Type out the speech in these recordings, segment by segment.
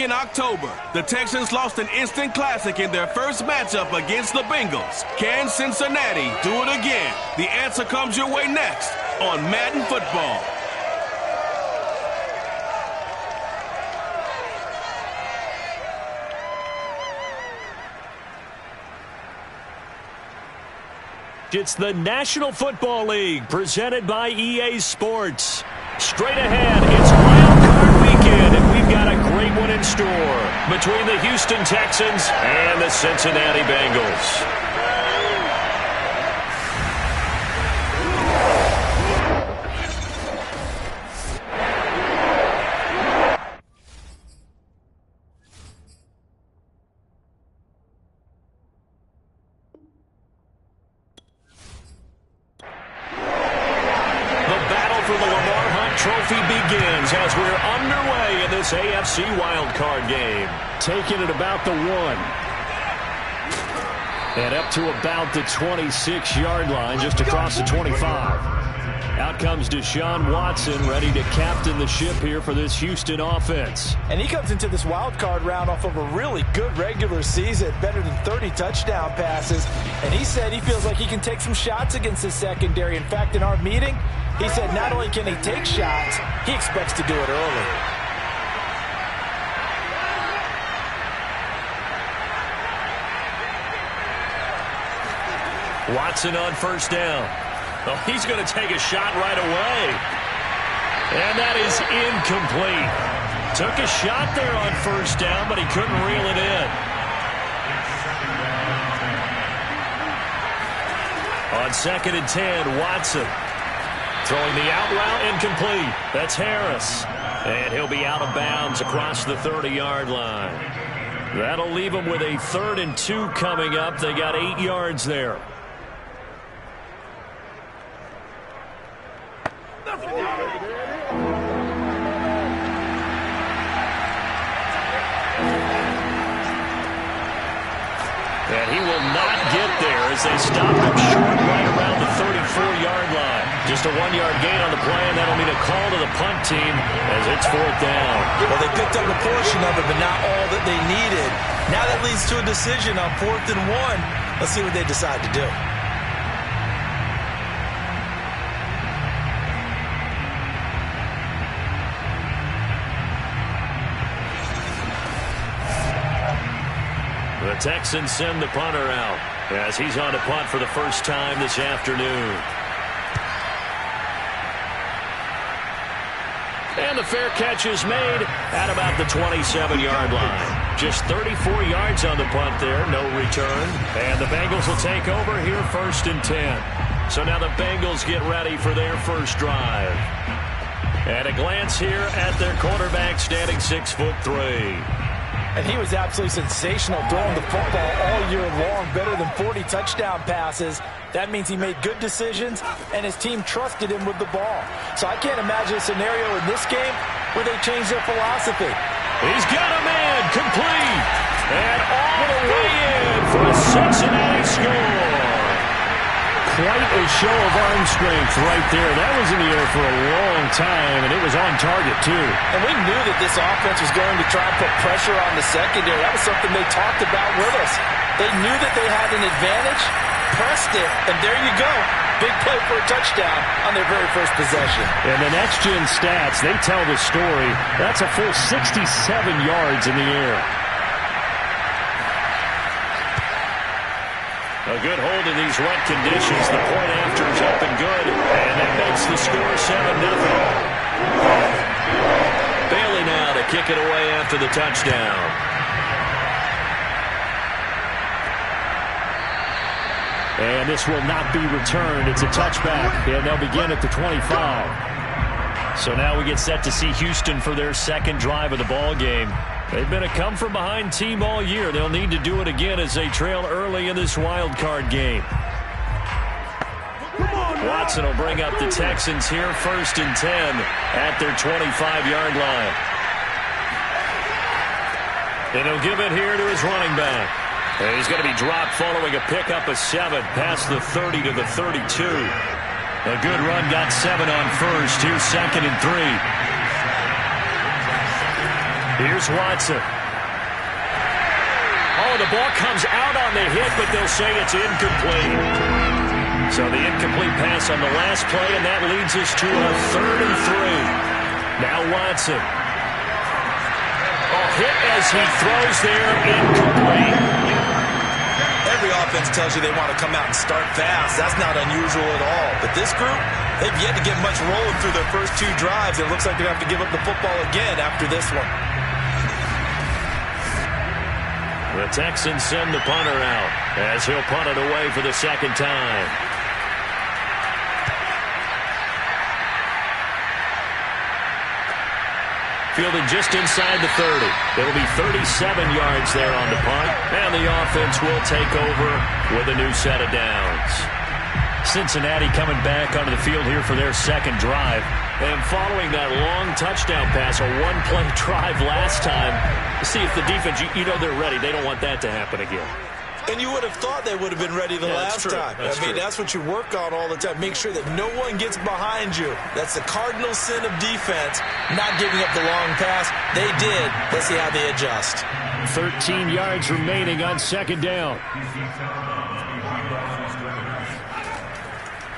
back in October, the Texans lost an instant classic in their first matchup against the Bengals. Can Cincinnati do it again? The answer comes your way next on Madden Football. It's the National Football League presented by EA Sports. Straight ahead, it's Wild Card Weekend, and we've got a great one in store between the Houston Texans and the Cincinnati Bengals. Trophy begins as we're underway in this AFC wildcard game. Taking it about the 1. And up to about the 26-yard line, just across the 25. Out comes Deshaun Watson, ready to captain the ship here for this Houston offense. And he comes into this wild card round off of a really good regular season, better than 30 touchdown passes. And he said he feels like he can take some shots against his secondary. In fact, in our meeting, he said not only can he take shots, he expects to do it early. Watson on first down. Oh, he's going to take a shot right away. And that is incomplete. Took a shot there on first down, but he couldn't reel it in. On 2nd and 10, Watson. Throwing the out route incomplete. That's Harris. And he'll be out of bounds across the 30-yard line. That'll leave him with a 3rd and 2 coming up. They got 8 yards there. And he will not get there as they stop him short right around the 34-yard line. Just a 1-yard gain on the play, and that'll mean a call to the punt team as it's 4th down. Well, they picked up a portion of it, but not all that they needed. Now that leads to a decision on 4th and 1. Let's see what they decide to do. The Texans send the punter out as he's on to punt for the first time this afternoon. And the fair catch is made at about the 27-yard line. Just 34 yards on the punt there, no return. And the Bengals will take over here 1st and 10. So now the Bengals get ready for their first drive. And a glance here at their quarterback, standing 6'3". And he was absolutely sensational throwing the football all year long, better than 40 touchdown passes. That means he made good decisions, and his team trusted him with the ball. So I can't imagine a scenario in this game where they change their philosophy. He's got a man complete, and all the way in for a Cincinnati score. Quite a show of arm strength right there. That was in the air for a long time, and it was on target, too. And we knew that this offense was going to try and put pressure on the secondary. That was something they talked about with us. They knew that they had an advantage, pressed it, and there you go. Big play for a touchdown on their very first possession. And the next-gen stats, they tell the story. That's a full 67 yards in the air. A good hold in these wet conditions. The point after is up and good. And that makes the score 7-0. Bailey now to kick it away after the touchdown. And this will not be returned. It's a touchback. And they'll begin at the 25. So now we get set to see Houston for their second drive of the ball game. They've been a come-from-behind team all year. They'll need to do it again as they trail early in this wild card game. Watson will bring up the Texans here, 1st and 10 at their 25-yard line. And he'll give it here to his running back. And he's going to be dropped following a pickup of 7 past the 30 to the 32. A good run, got 7 on first. Here's 2nd and 3. Here's Watson. Oh, the ball comes out on the hit, but they'll say it's incomplete. So the incomplete pass on the last play, and that leads us to a 3rd and 3. Now Watson. Oh, hit as he throws there, incomplete. Every offense tells you they want to come out and start fast. That's not unusual at all. But this group, they've yet to get much rolling through their first 2 drives. It looks like they're going to have to give up the football again after this one. The Texans send the punter out as he'll punt it away for the 2nd time. Fielded just inside the 30. It'll be 37 yards there on the punt, and the offense will take over with a new set of downs. Cincinnati coming back onto the field here for their 2nd drive. And following that long touchdown pass, a 1-play drive last time, see if the defense, you know they're ready. They don't want that to happen again. And you would have thought they would have been ready the last time. That's what you work on all the time. Make sure that no one gets behind you. That's the cardinal sin of defense, not giving up the long pass. They did. Let's see how they adjust. 13 yards remaining on 2nd down.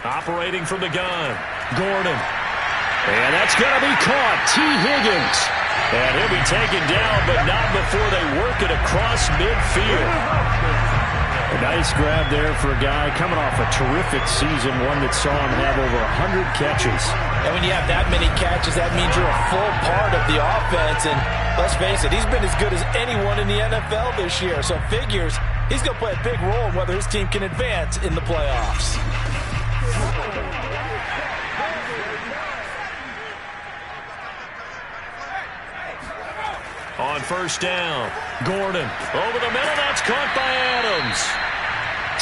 Operating from the gun, Gordon. And that's going to be caught. T. Higgins. And he'll be taken down, but not before they work it across midfield. A nice grab there for a guy coming off a terrific season, one that saw him have over 100 catches. And when you have that many catches, that means you're a full part of the offense. And let's face it, he's been as good as anyone in the NFL this year. So figures he's going to play a big role in whether his team can advance in the playoffs. On 1st down, Gordon over the middle. That's caught by Adams.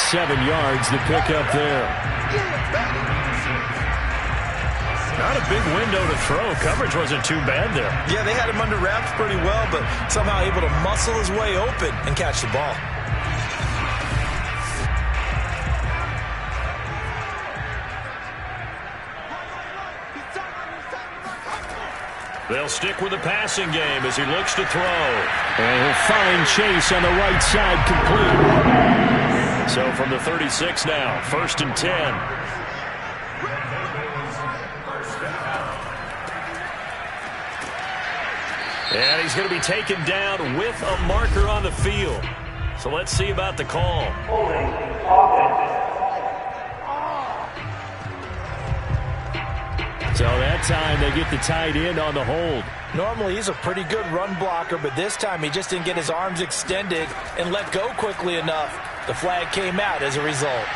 7 yards the pickup there. Not a big window to throw. Coverage wasn't too bad there. Yeah, they had him under wraps pretty well, but somehow able to muscle his way open and catch the ball. They'll stick with the passing game as he looks to throw. And he'll find Chase on the right side, complete. So from the 36 now, 1st and 10. And he's going to be taken down with a marker on the field. So let's see about the call. So that time they get the tight end on the hold. Normally he's a pretty good run blocker, but this time he just didn't get his arms extended and let go quickly enough. The flag came out as a result.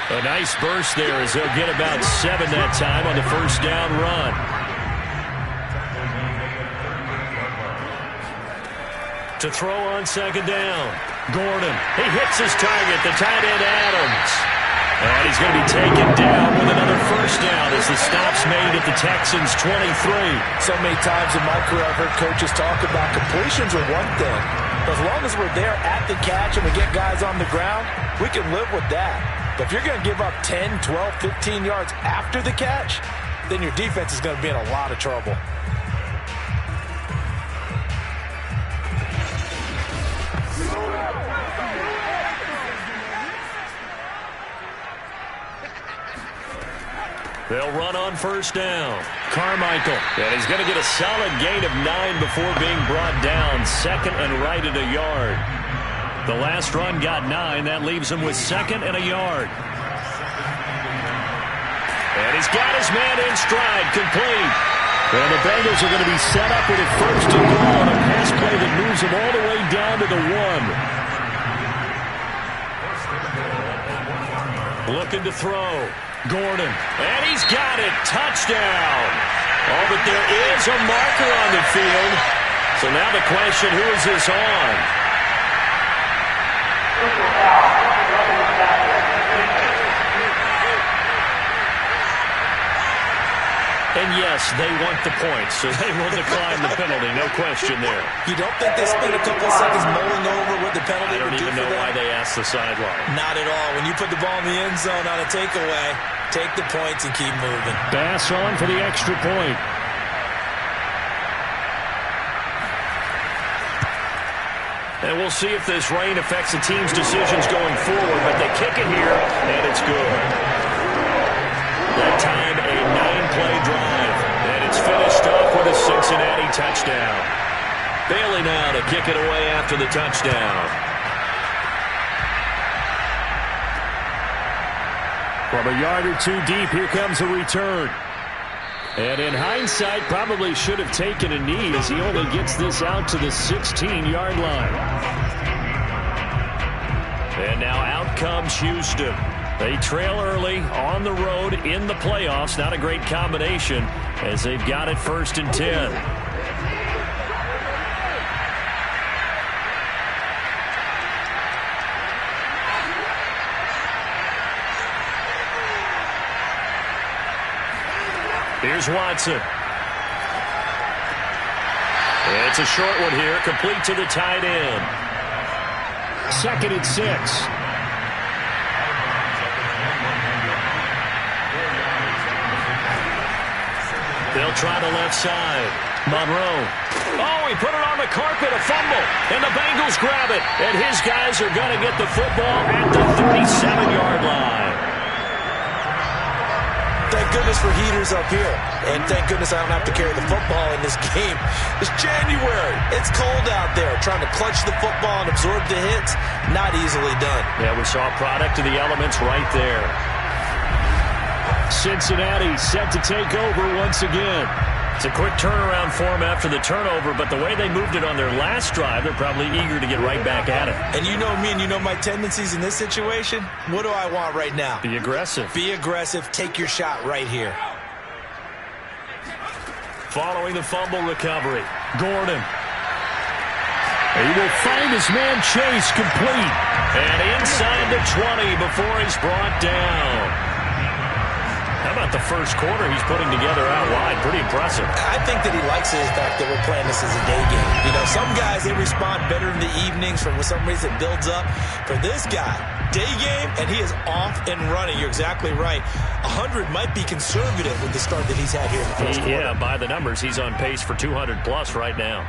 A nice burst there as they'll get about 7 that time on the 1st down run. To throw on 2nd down, Gordon. He hits his target, the tight end Adams. And he's going to be taken down with another 1st down as the stop's made at the Texans' 23. So many times in my career I've heard coaches talk about completions are one thing. But as long as we're there at the catch and we get guys on the ground, we can live with that. But if you're going to give up 10, 12, 15 yards after the catch, then your defense is going to be in a lot of trouble. They'll run on 1st down. Carmichael. And he's going to get a solid gain of 9 before being brought down. 2nd and right at a yard. The last run got 9. That leaves him with 2nd and a yard. And he's got his man in stride, complete. And the Bengals are going to be set up with a 1st and goal on a pass play that moves them all the way down to the 1. Looking to throw. Gordon. And he's got it. Touchdown. Oh, but there is a marker on the field. So now the question, who is this on? And yes, they want the points, so they will decline the penalty. No question there. You don't think they spent a couple of seconds mulling over what the penalty would do for them? I don't even know why they asked the sideline. Not at all. When you put the ball in the end zone on a takeaway, take the points and keep moving. Bass on for the extra point. And we'll see if this rain affects the team's decisions going forward, but they kick it here, and it's good. That time, a 9-play drive, and it's finished off with a Cincinnati touchdown. Bailey now to kick it away after the touchdown. From a yard or two deep, here comes a return. And in hindsight, probably should have taken a knee as he only gets this out to the 16-yard line. And now out comes Houston. They trail early on the road in the playoffs. Not a great combination as they've got it 1st and 10. Here's Watson. It's a short one here, complete to the tight end. 2nd and 6. They'll try the left side. Monroe. Oh, he put it on the carpet, a fumble. And the Bengals grab it. And his guys are going to get the football at the 37-yard line. Thank goodness for heaters up here. And thank goodness I don't have to carry the football in this game. It's January. It's cold out there. Trying to clutch the football and absorb the hits, not easily done. Yeah, we saw a product of the elements right there. Cincinnati set to take over once again. It's a quick turnaround for them after the turnover, but the way they moved it on their last drive, they're probably eager to get right back at it. And you know me and you know my tendencies in this situation. What do I want right now? Be aggressive. Be aggressive. Take your shot right here. Following the fumble recovery, Gordon. He will find his man Chase complete. And inside the 20 before he's brought down. How about the first quarter he's putting together out wide? Pretty impressive. I think that he likes the fact that we're playing this as a day game. You know, some guys, they respond better in the evenings. For some reason, it builds up. For this guy, day game, and he is off and running. You're exactly right. 100 might be conservative with the start that he's had here in the first quarter. Yeah, by the numbers, he's on pace for 200-plus right now.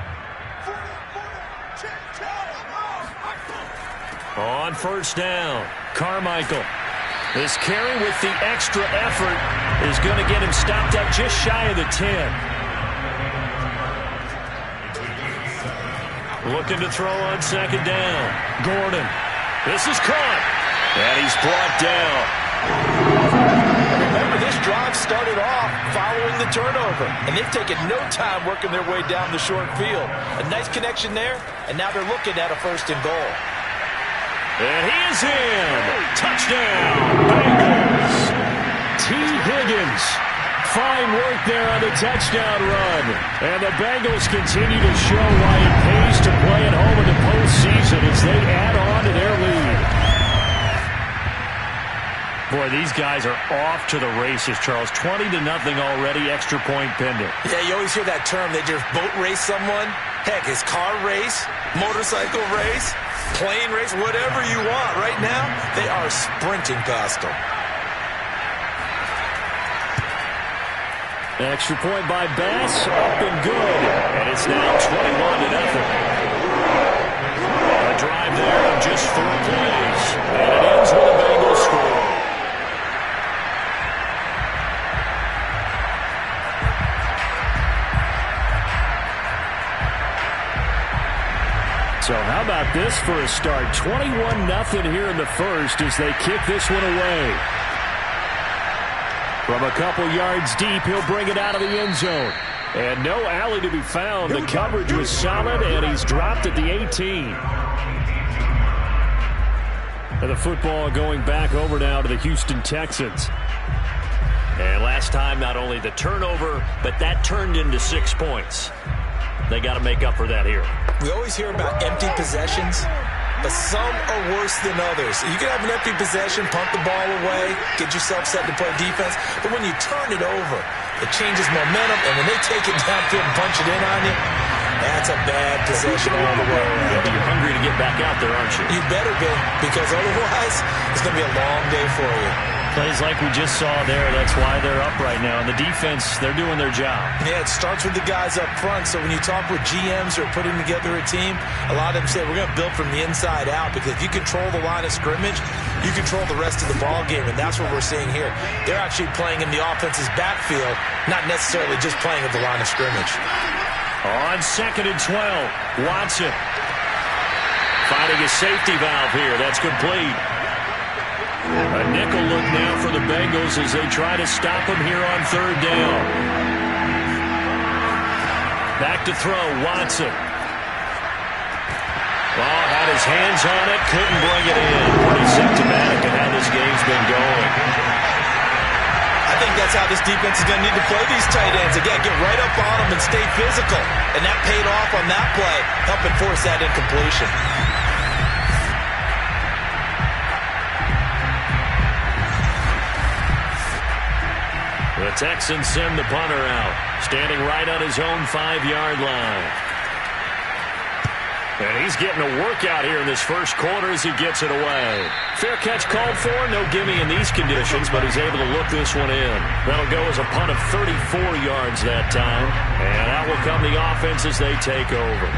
On first down, Carmichael. This carry with the extra effort is going to get him stopped up just shy of the 10. Looking to throw on 2nd down. Gordon. This is caught. And he's brought down. Remember, this drive started off following the turnover. And they've taken no time working their way down the short field. A nice connection there. And now they're looking at a 1st and goal. And he is in. Touchdown, Bengals. T. Higgins. Fine work there on the touchdown run. And the Bengals continue to show why it pays to play at home in the postseason as they add on to their lead. Boy, these guys are off to the races, Charles. 20-0 already, extra point pending. Yeah, you always hear that term. They just boat race someone. Heck, it's car race, motorcycle race, plane race, whatever you want. Right now, they are sprinting past them. Extra point by Bass, up and good. And it's now 21-0. A drive there of just 4 plays. And it ends with a Bengals score. So how about this for a start? 21-0 here in the first as they kick this one away. From a couple yards deep, he'll bring it out of the end zone. And no alley to be found. The coverage was solid, and he's dropped at the 18. And the football going back over now to the Houston Texans. And last time, not only the turnover, but that turned into 6 points. They got to make up for that here. We always hear about empty possessions, but some are worse than others. You can have an empty possession, punt the ball away, get yourself set to play defense, but when you turn it over, it changes momentum, and when they take it downfield and punch it in on you, that's a bad possession all the way around. Yeah, but you're hungry to get back out there, aren't you? You better be, because otherwise, it's going to be a long day for you. Plays like we just saw there. That's why they're up right now. And the defense, they're doing their job. Yeah, it starts with the guys up front. So when you talk with GMs who are putting together a team, a lot of them say we're going to build from the inside out, because if you control the line of scrimmage, you control the rest of the ball game, and that's what we're seeing here. They're actually playing in the offense's backfield, not necessarily just playing at the line of scrimmage. On 2nd and 12, Watson finding a safety valve here. That's complete. A nickel look now for the Bengals as they try to stop him here on 3rd down. Back to throw, Watson. Oh, had his hands on it, couldn't bring it in. Pretty symptomatic of how this game's been going. I think that's how this defense is going to need to play these tight ends. Again, get right up on them and stay physical. And that paid off on that play, helping force that incompletion. The Texans send the punter out, standing right on his own 5-yard line. And he's getting a workout here in this first quarter as he gets it away. Fair catch called for, no gimme in these conditions, but he's able to look this one in. That'll go as a punt of 34 yards that time. And out will come the offense as they take over.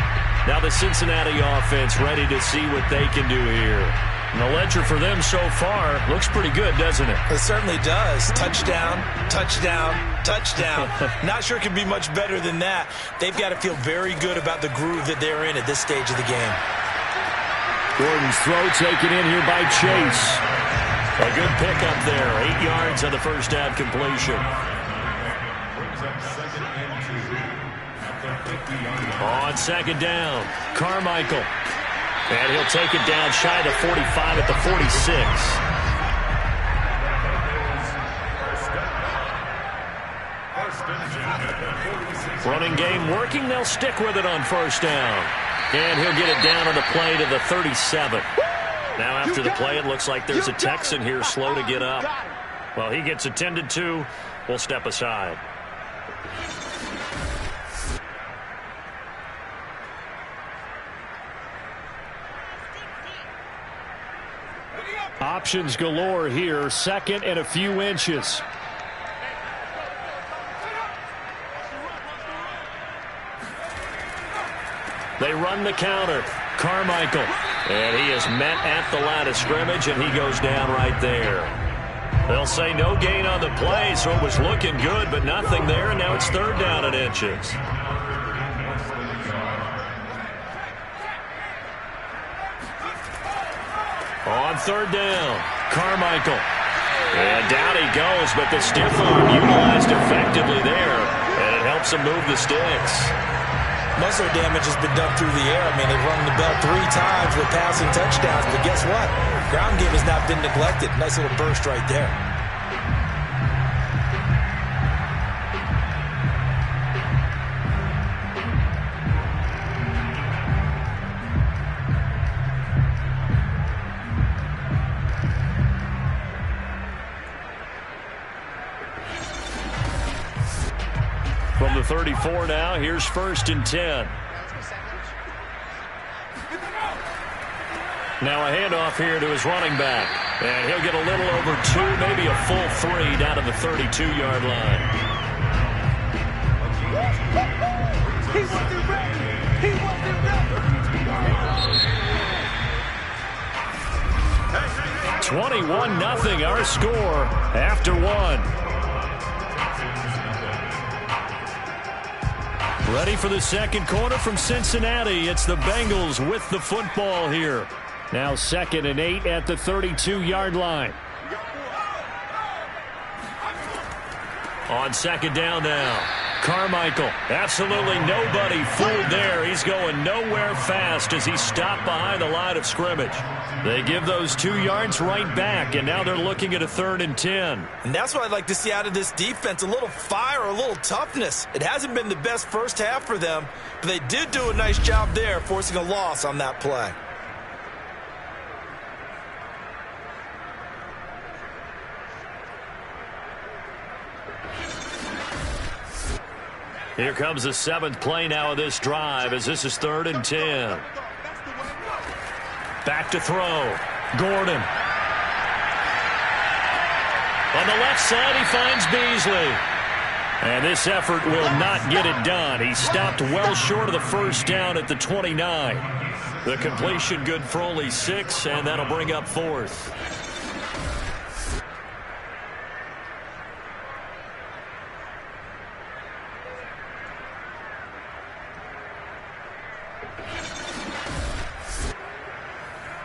Now the Cincinnati offense ready to see what they can do here. And the ledger for them so far looks pretty good, doesn't it? It certainly does. Touchdown, touchdown, touchdown. Not sure it could be much better than that. They've got to feel very good about the groove that they're in at this stage of the game. Gordon's throw taken in here by Chase. A good pickup there. 8 yards on the first down completion. On 2nd down, Carmichael. And he'll take it down shy of the 45 at the 46. Running game working. They'll stick with it on 1st down. And he'll get it down on the play to the 37. Now after the play, it looks like there's a Texan here slow to get up. Well, he gets attended to. We'll step aside. Options galore here. 2nd and a few inches. They run the counter. Carmichael. And he is met at the line of scrimmage, and he goes down right there. They'll say no gain on the play, so it was looking good, but nothing there, and now it's 3rd down and inches. On 3rd down, Carmichael. And down he goes, but the stiff arm utilized effectively there, and it helps him move the sticks. Most of their damage has been done through the air. I mean, they've rung the bell 3 times with passing touchdowns, but guess what? Ground game has not been neglected. Nice little burst right there. From the 34 now, here's 1st and 10. Now a handoff here to his running back. And he'll get a little over 2, maybe a full 3 down to the 32-yard line. He wasn't ready. He wasn't ready. 21-0 our score after 1. Ready for the 2nd quarter from Cincinnati. It's the Bengals with the football here. Now 2nd and 8 at the 32-yard line. On 2nd down now, Carmichael. Absolutely nobody fooled there. He's going nowhere fast as he's stopped behind the line of scrimmage. They give those 2 yards right back, and now they're looking at a 3rd and 10. And that's what I'd like to see out of this defense, a little fire, a little toughness. It hasn't been the best first half for them, but they did do a nice job there, forcing a loss on that play. Here comes the 7th play now of this drive as this is 3rd and 10. Back to throw. Gordon. On the left side, he finds Beasley. And this effort will not get it done. He stopped well short of the first down at the 29. The completion good for only 6, and that'll bring up 4th.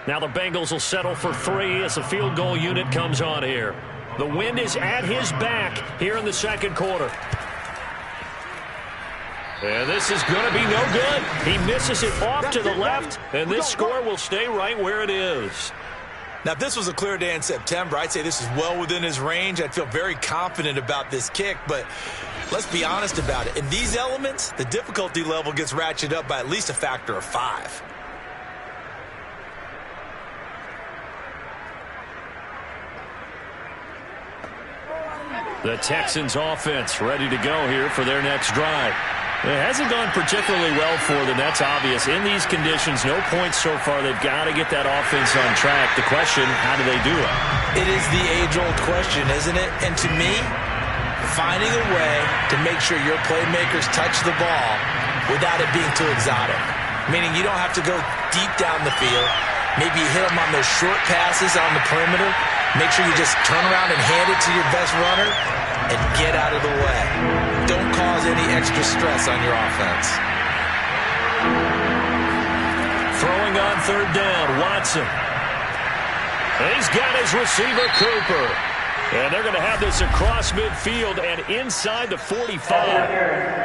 Now the Bengals will settle for 3 as the field goal unit comes on here. The wind is at his back here in the second quarter. And this is going to be no good. He misses it off to the left, and this score will stay right where it is. Now, if this was a clear day in September, I'd say this is well within his range. I'd feel very confident about this kick, but let's be honest about it. In these elements, the difficulty level gets ratcheted up by at least a factor of 5. The Texans offense ready to go here for their next drive. It hasn't gone particularly well for them. That's obvious. In these conditions, no points so far. They've got to get that offense on track. The question, how do they do it? It is the age-old question, isn't it? And to me, finding a way to make sure your playmakers touch the ball without it being too exotic. Meaning you don't have to go deep down the field. Maybe you hit them on those short passes on the perimeter. Make sure you just turn around and hand it to your best runner and get out of the way. Don't cause any extra stress on your offense. Throwing on 3rd down, Watson. He's got his receiver, Cooper. And they're going to have this across midfield and inside the 45.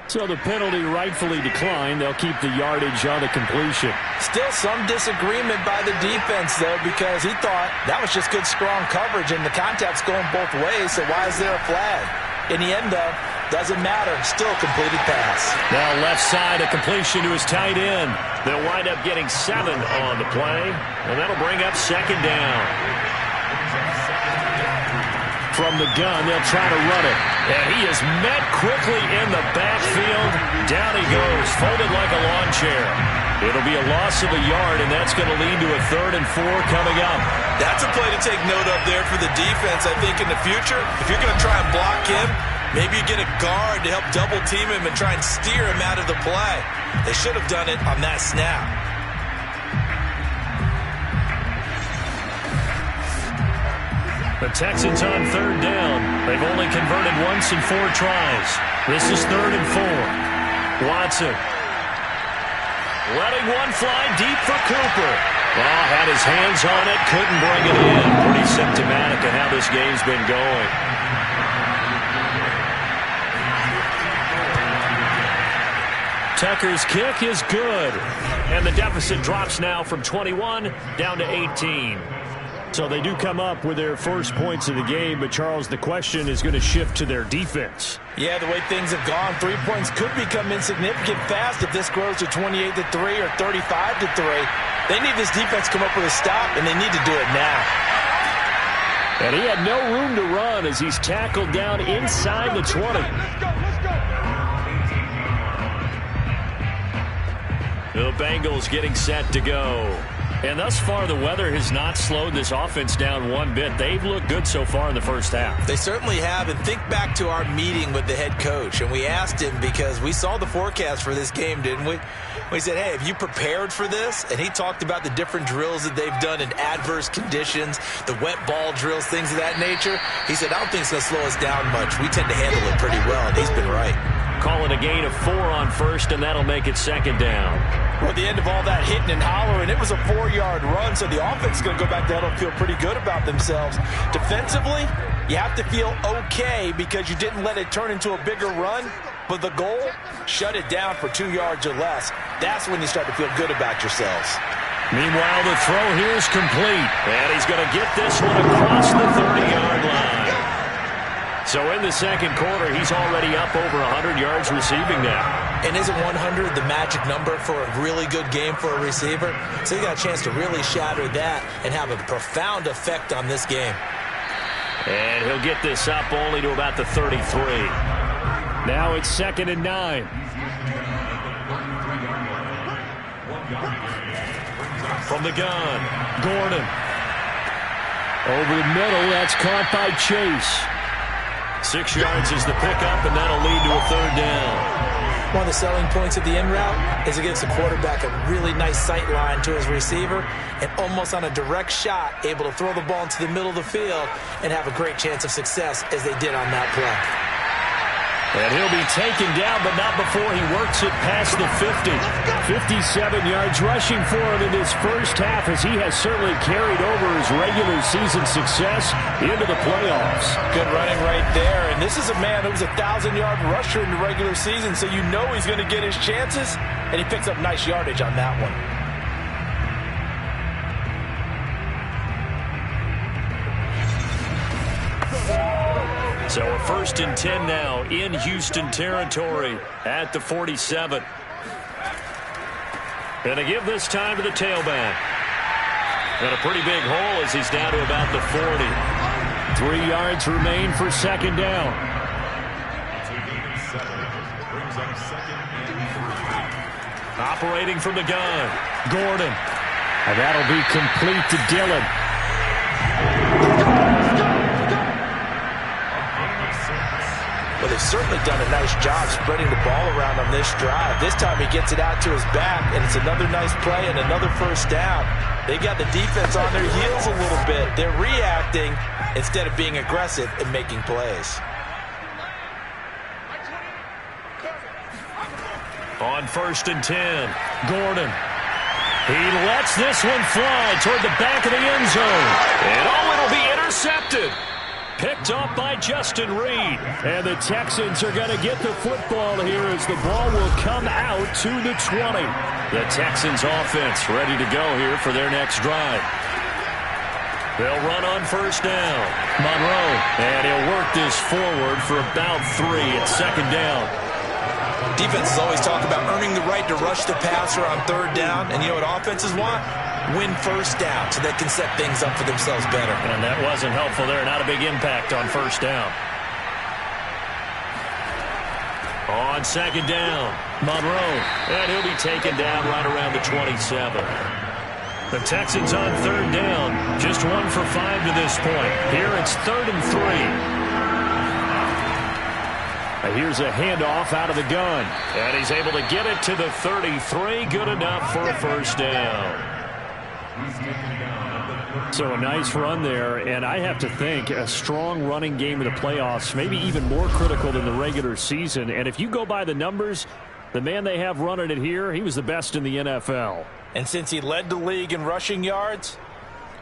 So the penalty rightfully declined. They'll keep the yardage on the completion. Still some disagreement by the defense, though, because he thought that was just good, strong coverage, and the contact's going both ways, so why is there a flag? In the end, though, doesn't matter. Still a completed pass. Now left side, a completion to his tight end. They'll wind up getting 7 on the play, and that'll bring up 2nd down. From the gun, they'll try to run it. And he is met quickly in the backfield. Down he goes, folded like a lawn chair. It'll be a loss of a yard, and that's going to lead to a 3rd and 4 coming up. That's a play to take note of there for the defense, I think, in the future. If you're going to try and block him, maybe you get a guard to help double-team him and try and steer him out of the play. They should have done it on that snap. The Texans on 3rd down. They've only converted once in 4 tries. This is 3rd and 4. Watson. Letting one fly deep for Cooper. Oh, had his hands on it, couldn't bring it in. Pretty symptomatic of how this game's been going. Tucker's kick is good. And the deficit drops now from 21 down to 18. So they do come up with their first points of the game, but Charles, the question is going to shift to their defense. Yeah, the way things have gone, 3 points could become insignificant fast if this grows to 28-3 or 35-3. They need this defense to come up with a stop, and they need to do it now. And he had no room to run as he's tackled down inside the 20. The Bengals getting set to go. And thus far, the weather has not slowed this offense down one bit. They've looked good so far in the first half. They certainly have. And think back to our meeting with the head coach. And we asked him, because we saw the forecast for this game, didn't we? We said, hey, have you prepared for this? And he talked about the different drills that they've done in adverse conditions, the wet ball drills, things of that nature. He said, I don't think it's going to slow us down much. We tend to handle it pretty well, and he's been right. Calling a gain of 4 on 1st, and that'll make it 2nd down. Well, at the end of all that hitting and hollering, it was a 4-yard run, so the offense is going to go back down and feel pretty good about themselves. Defensively, you have to feel okay because you didn't let it turn into a bigger run, but the goal, shut it down for 2 yards or less. That's when you start to feel good about yourselves. Meanwhile, the throw here is complete, and he's going to get this one across the 30-yard line. So in the second quarter, he's already up over 100 yards receiving now. And isn't 100 the magic number for a really good game for a receiver? So you got a chance to really shatter that and have a profound effect on this game. And he'll get this up only to about the 33. Now it's 2nd and 9. From the gun, Gordon. Over the middle, that's caught by Chase. 6 yards is the pickup, and that'll lead to a 3rd down. One of the selling points of the in route is it gives the quarterback a really nice sight line to his receiver and almost on a direct shot able to throw the ball into the middle of the field and have a great chance of success as they did on that play. And he'll be taken down, but not before he works it past the 50. 57 yards rushing for him in this first half, as he has certainly carried over his regular season success into the playoffs. Good running right there. And this is a man who was a 1,000-yard rusher in the regular season, so you know he's going to get his chances, and he picks up nice yardage on that one. So a 1st and 10 now in Houston territory at the 47. And to give this time to the tailback. And a pretty big hole as he's down to about the 40. 3 yards remain for 2nd down. Operating from the gun, Gordon. And that'll be complete to Dillon. Well, they've certainly done a nice job spreading the ball around on this drive. This time he gets it out to his back, and it's another nice play and another 1st down. They got the defense on their heels a little bit. They're reacting instead of being aggressive and making plays. On 1st and 10, Gordon. He lets this one fly toward the back of the end zone. And it'll be intercepted. Picked up by Justin Reed. And the Texans are going to get the football here as the ball will come out to the 20. The Texans offense ready to go here for their next drive. They'll run on 1st down. Monroe. And he'll work this forward for about 3 at 2nd down. Defenses always talk about earning the right to rush the passer on 3rd down. And you know what offenses want? Win 1st down so they can set things up for themselves better. And that wasn't helpful there. Not a big impact on 1st down. On 2nd down, Monroe. And he'll be taken down right around the 27. The Texans on 3rd down. Just 1 for 5 to this point. Here it's 3rd and 3. Here's a handoff out of the gun. And he's able to get it to the 33. Good enough for a 1st down. So a nice run there, and I have to think a strong running game in the playoffs, maybe even more critical than the regular season. And if you go by the numbers, the man they have running it here, he was the best in the NFL. And since he led the league in rushing yards,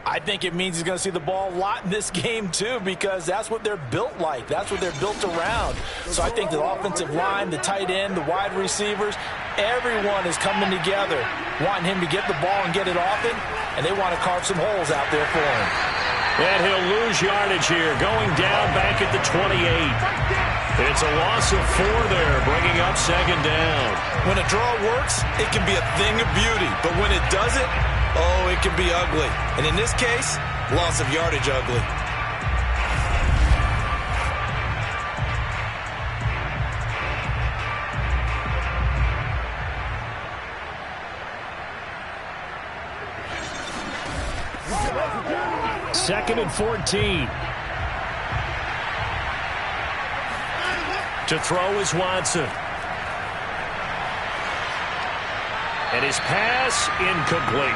I think it means he's going to see the ball a lot in this game, too, because that's what they're built like. That's what they're built around. So I think the offensive line, the tight end, the wide receivers, everyone is coming together, wanting him to get the ball and get it often, and they want to carve some holes out there for him. And he'll lose yardage here, going down back at the 28. It's a loss of 4 there, bringing up 2nd down. When a draw works, it can be a thing of beauty, but when it doesn't, oh, it can be ugly. And in this case, loss of yardage ugly. Second and 14. To throw is Watson. And his pass incomplete.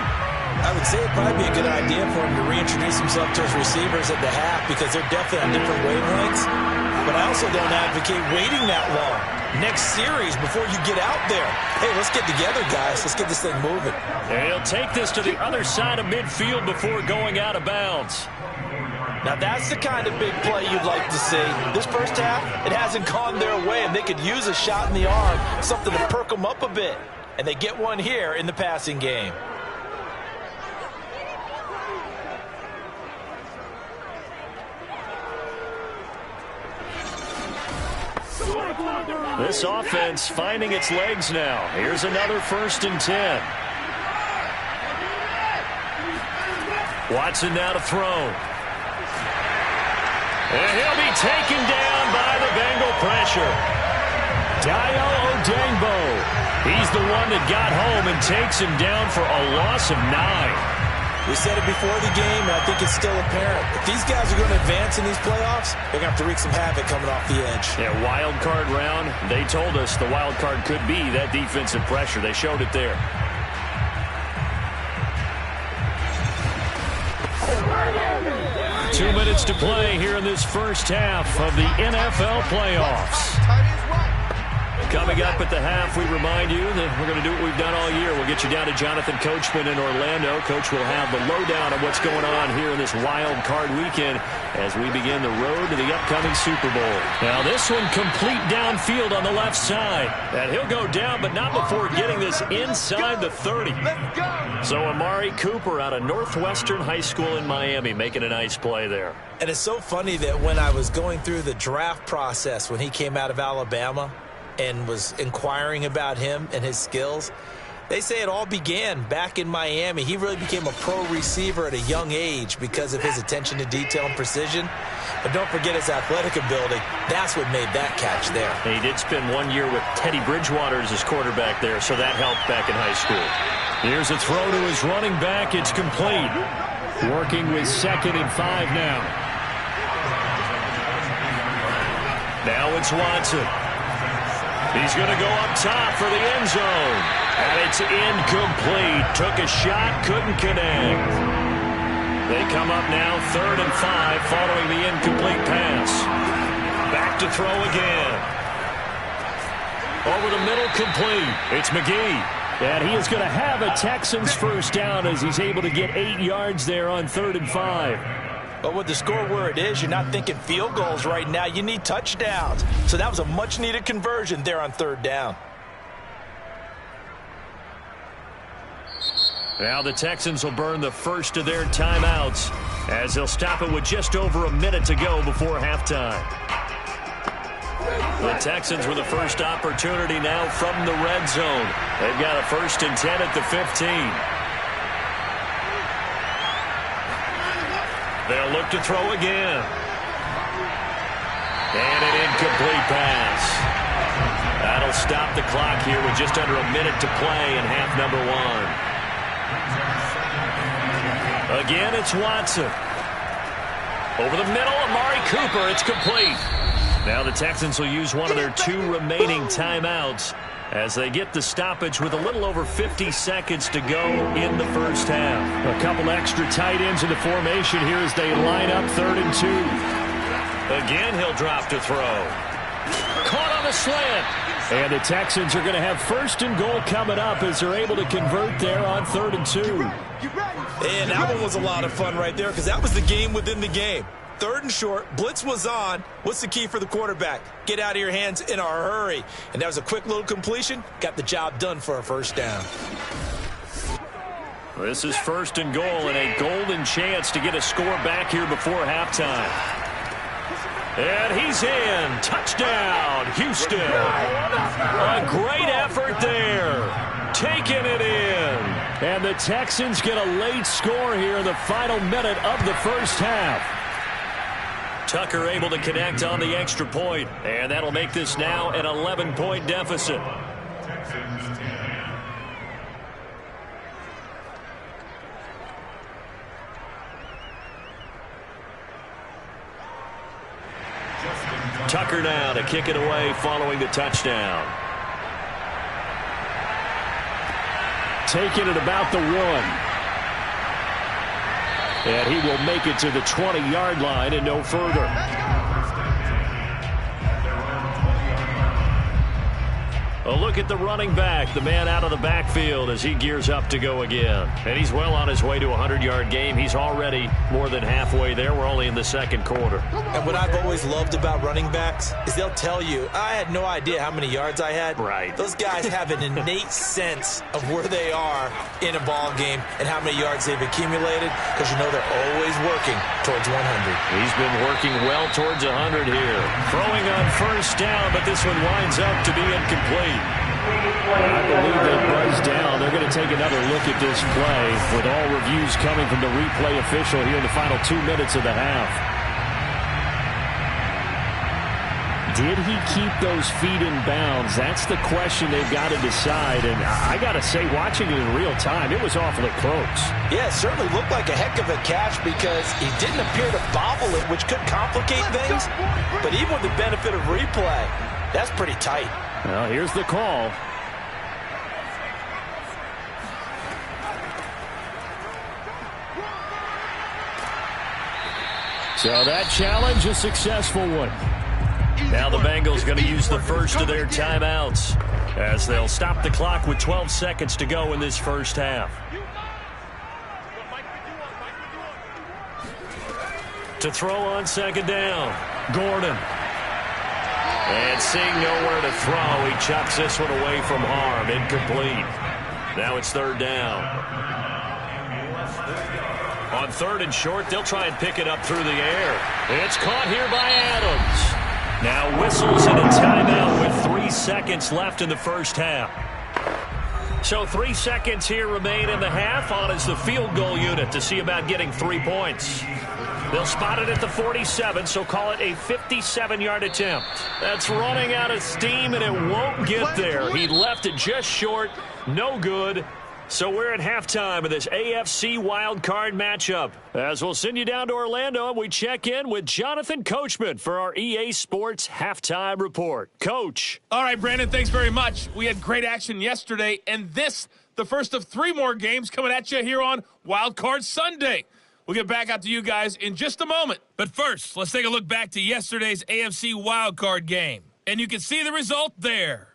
I would say it'd probably be a good idea for him to reintroduce himself to his receivers at the half because they're definitely on different wavelengths. But I also don't advocate waiting that long. Next series before you get out there. Hey, let's get together, guys. Let's get this thing moving. And he'll take this to the other side of midfield before going out of bounds. Now, that's the kind of big play you'd like to see. This first half, it hasn't gone their way, and they could use a shot in the arm, something to perk them up a bit. And they get one here in the passing game. This offense finding its legs now. Here's another 1st and 10. Watson now to throw. And he'll be taken down by the Bengal pressure. Dayo Odeyingbo. He's the one that got home and takes him down for a loss of 9. We said it before the game, and I think it's still apparent. If these guys are going to advance in these playoffs, they're going to have to wreak some havoc coming off the edge. Yeah, wild card round. They told us the wild card could be that defensive pressure. They showed it there. Two minutes to play here in this first half of the NFL playoffs. Coming up at the half, we remind you that we're going to do what we've done all year. We'll get you down to Jonathan Coachman in Orlando. Coach will have the lowdown on what's going on here in this wild card weekend as we begin the road to the upcoming Super Bowl. Now this one complete downfield on the left side. And he'll go down, but not before getting this inside the 30. So Amari Cooper out of Northwestern High School in Miami making a nice play there. And it's so funny that when I was going through the draft process when he came out of Alabama and was inquiring about him and his skills, they say it all began back in Miami. He really became a pro receiver at a young age because of his attention to detail and precision. But don't forget his athletic ability. That's what made that catch there. And he did spend 1 year with Teddy Bridgewater as his quarterback there, so that helped back in high school. Here's a throw to his running back. It's complete. Working with 2nd and 5 now. Now it's Watson. He's going to go up top for the end zone. And it's incomplete. Took a shot, couldn't connect. They come up now 3rd and 5 following the incomplete pass. Back to throw again. Over the middle, complete. It's McGee. And he is going to have a Texans first down as he's able to get 8 yards there on 3rd and 5. But with the score where it is, you're not thinking field goals right now. You need touchdowns. So that was a much-needed conversion there on 3rd down. Now the Texans will burn the first of their timeouts as they'll stop it with just over a minute to go before halftime. The Texans with the first opportunity now from the red zone. They've got a 1st and 10 at the 15. They'll look to throw again. And an incomplete pass. That'll stop the clock here with just under a minute to play in half number 1. Again, it's Watson. Over the middle, Amari Cooper. It's complete. Now the Texans will use one of their 2 remaining timeouts as they get the stoppage with a little over 50 seconds to go in the first half. A couple extra tight ends in the formation here as they line up 3rd and 2. Again, he'll drop to throw. Caught on the slant. And the Texans are going to have 1st and goal coming up as they're able to convert there on 3rd and 2. And that one was a lot of fun right there because that was the game within the game. 3rd and short, blitz was on. What's the key for the quarterback? Get out of your hands in a hurry. And that was a quick little completion. Got the job done for a first down. This is 1st and goal and a golden chance to get a score back here before halftime. And he's in. Touchdown, Houston. A great effort there. Taking it in. And the Texans get a late score here in the final minute of the first half. Tucker able to connect on the extra point, and that'll make this now an 11-point deficit. Tucker now to kick it away following the touchdown. Taking it about the 1. And he will make it to the 20-yard line and no further. A look at the running back, the man out of the backfield as he gears up to go again. And he's well on his way to a 100-yard game. He's already more than halfway there. We're only in the 2nd quarter. And what I've always loved about running backs is they'll tell you, I had no idea how many yards I had. Right. Those guys have an innate sense of where they are in a ball game and how many yards they've accumulated because you know they're always working towards 100. He's been working well towards 100 here. Throwing on 1st down, but this one winds up to be incomplete. I believe that buzz down. They're going to take another look at this play with all reviews coming from the replay official here in the final 2 minutes of the half. Did he keep those feet in bounds? That's the question they've got to decide. And I got to say, watching it in real time, it was awfully close. Yeah, it certainly looked like a heck of a catch because he didn't appear to bobble it, which could complicate things. But even with the benefit of replay, that's pretty tight. Well, here's the call. So that challenge, a successful one. Now the Bengals going to use the first of their timeouts as they'll stop the clock with 12 seconds to go in this first half. To throw on second down, Gordon. And seeing nowhere to throw, he chucks this one away from harm. Incomplete. Now it's third down. On third and short, they'll try and pick it up through the air. It's caught here by Adams. Now whistles in a timeout with 3 seconds left in the first half. So 3 seconds here remain in the half. On is the field goal unit to see about getting 3 points. They'll spot it at the 47, so call it a 57-yard attempt. That's running out of steam, and it won't get there. He left it just short. No good. So we're at halftime of this AFC wildcard matchup. As we'll send you down to Orlando, and we check in with Jonathan Coachman for our EA Sports Halftime Report. Coach. All right, Brandon, thanks very much. We had great action yesterday, and this, the first of 3 more games coming at you here on Wildcard Sunday. We'll get back out to you guys in just a moment. But first, let's take a look back to yesterday's AFC wildcard game. And you can see the result there.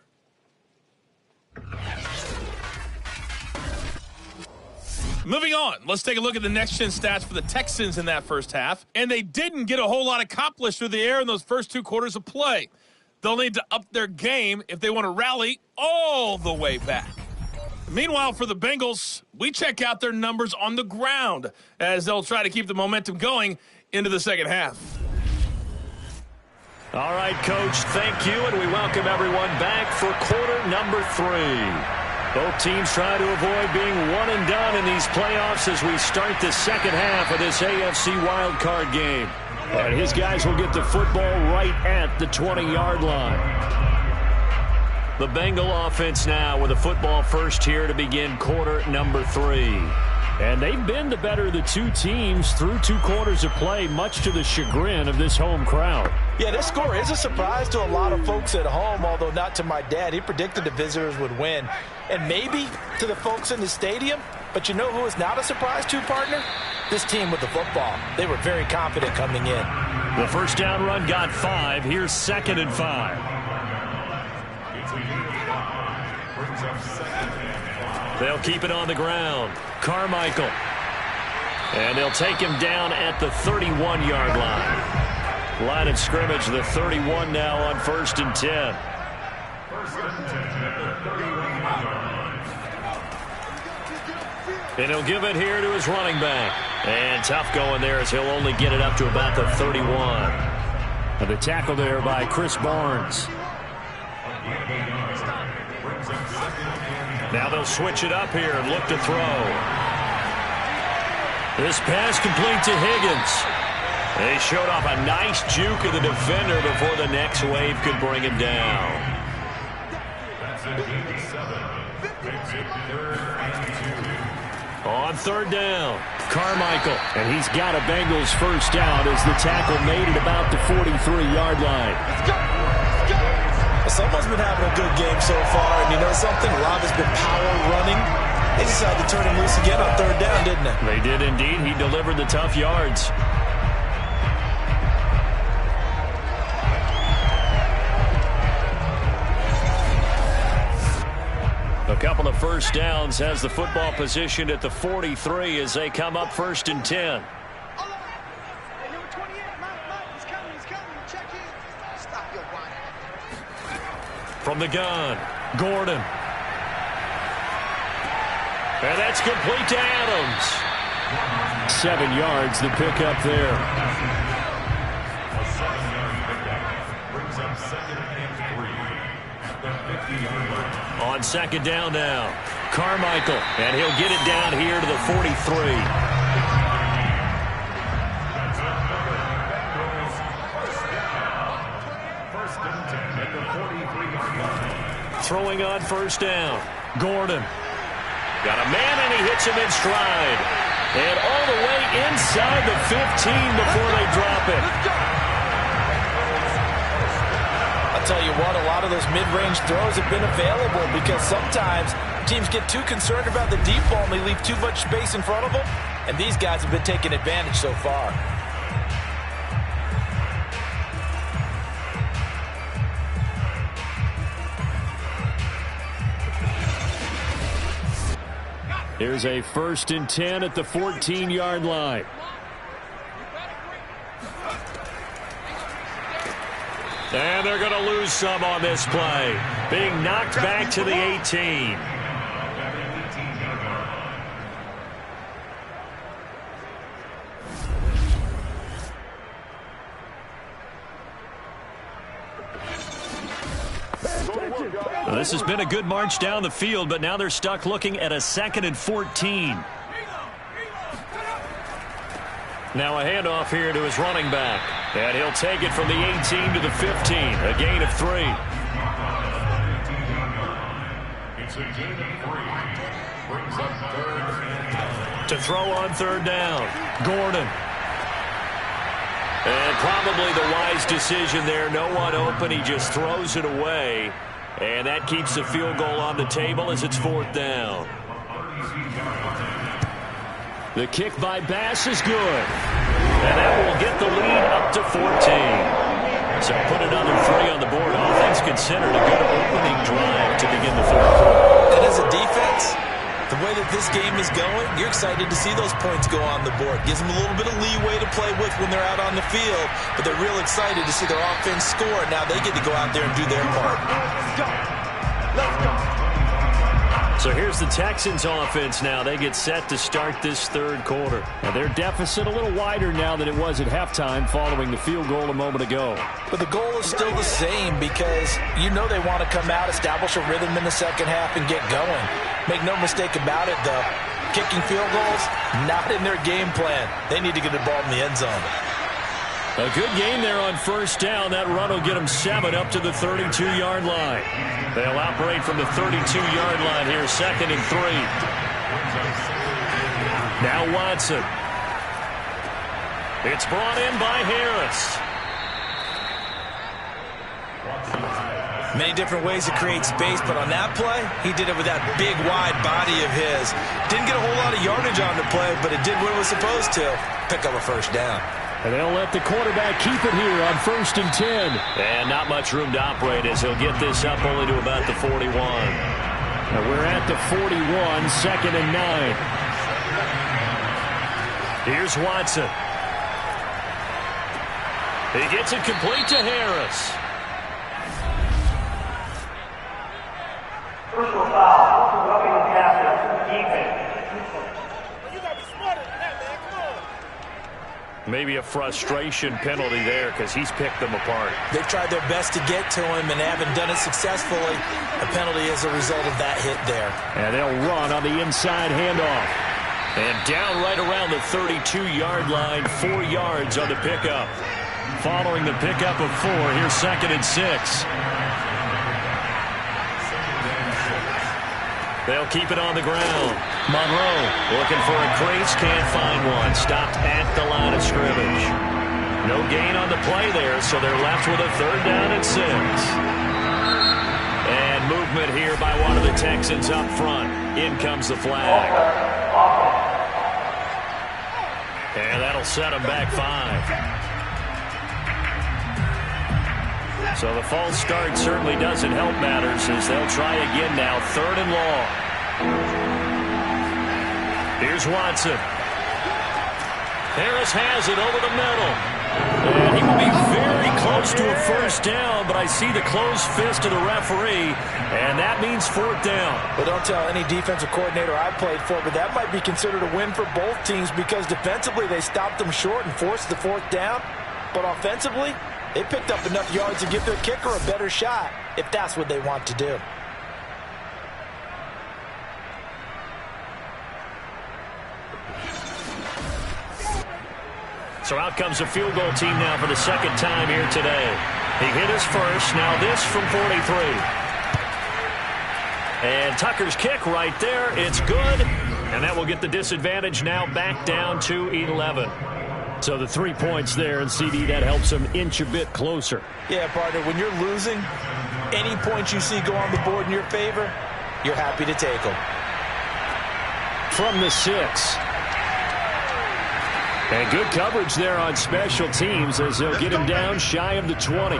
Moving on, let's take a look at the next-gen stats for the Texans in that first half. And they didn't get a whole lot accomplished through the air in those first 2 quarters of play. They'll need to up their game if they want to rally all the way back. Meanwhile, for the Bengals, we check out their numbers on the ground as they'll try to keep the momentum going into the second half. All right, Coach, thank you, and we welcome everyone back for quarter number 3. Both teams try to avoid being one and done in these playoffs as we start the second half of this AFC wildcard game. And his guys will get the football right at the 20-yard line. The Bengal offense now with a football first here to begin quarter number 3. And they've been the better of the 2 teams through 2 quarters of play, much to the chagrin of this home crowd. Yeah, this score is a surprise to a lot of folks at home, although not to my dad. He predicted the visitors would win. And maybe to the folks in the stadium, but you know who is not a surprise to, partner? This team with the football. They were very confident coming in. The first down run got 5. Here's 2nd and 5. They'll keep it on the ground. Carmichael. And they'll take him down at the 31-yard line. Line of scrimmage, the 31 now on 1st and 10. And he'll give it here to his running back. And tough going there as he'll only get it up to about the 31. And the tackle there by Chris Barnes. Now they'll switch it up here and look to throw. This pass complete to Higgins. They showed off a nice juke of the defender before the next wave could bring him down. On 3rd down, Carmichael. And he's got a Bengals first down as the tackle made it about the 43-yard line. Let's go. Someone's been having a good game so far, and you know something? Rob has been power running. They decided to turn him loose again on 3rd down, didn't they? They did indeed. He delivered the tough yards. A couple of first downs has the football positioned at the 43 as they come up 1st and 10. From the gun, Gordon. And that's complete to Adams. 7 yards to pick up there. On 2nd down now, Carmichael. And he'll get it down here to the 43. going on first down. Gordon. Got a man, and he hits him in stride. And all the way inside the 15 before they drop it. I'll tell you what, a lot of those mid-range throws have been available because sometimes teams get too concerned about the deep ball and they leave too much space in front of them. And these guys have been taking advantage so far. Here's a 1st and 10 at the 14-yard line. And they're going to lose some on this play. Being knocked back to the 18. Well, this has been a good march down the field, but now they're stuck looking at a 2nd and 14. Now a handoff here to his running back. And he'll take it from the 18 to the 15. A gain of 3. To throw on 3rd down. Gordon. And probably the wise decision there. No one open. He just throws it away. And that keeps the field goal on the table as it's 4th down. The kick by Bass is good. And that will get the lead up to 14. So put another 3 on the board. All things considered, a good opening drive to begin the 4th quarter. And as a defense, the way that this game is going, you're excited to see those points go on the board. Gives them a little bit of leeway to play with when they're out on the field, but they're real excited to see their offense score. Now they get to go out there and do their part. Let's go. So here's the Texans offense now. They get set to start this 3rd quarter. Now their deficit a little wider now than it was at halftime following the field goal a moment ago. But the goal is still the same because you know they want to come out, establish a rhythm in the 2nd half, and get going. Make no mistake about it, though. Kicking field goals, not in their game plan. They need to get the ball in the end zone. A good game there on 1st down. That run will get them 7 up to the 32-yard line. They'll operate from the 32-yard line here, 2nd and 3. Now Watson. It's brought in by Harris. Many different ways to create space, but on that play, he did it with that big, wide body of his. Didn't get a whole lot of yardage on the play, but it did what it was supposed to. Pick up a 1st down. And they'll let the quarterback keep it here on 1st and 10. And not much room to operate as he'll get this up only to about the 41. Now we're at the 41, 2nd and 9. Here's Watson. He gets it complete to Harris. Personal foul. Roughing the passer. Defense. Maybe a frustration penalty there because he's picked them apart. They've tried their best to get to him and haven't done it successfully. A penalty as a result of that hit there. And they'll run on the inside handoff. And down right around the 32-yard line, 4 yards on the pickup. Following the pickup of 4, here's 2nd and 6. They'll keep it on the ground. Monroe looking for a crease, can't find one. Stopped at the line of scrimmage. No gain on the play there, so they're left with a 3rd down and 6. And movement here by one of the Texans up front. In comes the flag. And that'll set them back 5. So the false start certainly doesn't help matters as they'll try again now. 3rd and long. Here's Watson. Harris has it over the middle. And he will be very close to a 1st down, but I see the closed fist of the referee, and that means 4th down. Well, don't tell any defensive coordinator I played for, but that might be considered a win for both teams because defensively they stopped them short and forced the 4th down. But offensively, they picked up enough yards to give their kicker a better shot if that's what they want to do. So out comes a field goal team now for the 2nd time here today. He hit his first. Now this from 43. And Tucker's kick right there. It's good. And that will get the disadvantage now back down to 11. So the 3 points there, and CD, that helps them inch a bit closer. Yeah, partner, when you're losing, any points you see go on the board in your favor, you're happy to take them. From the 6. And good coverage there on special teams as they'll get him down shy of the 20.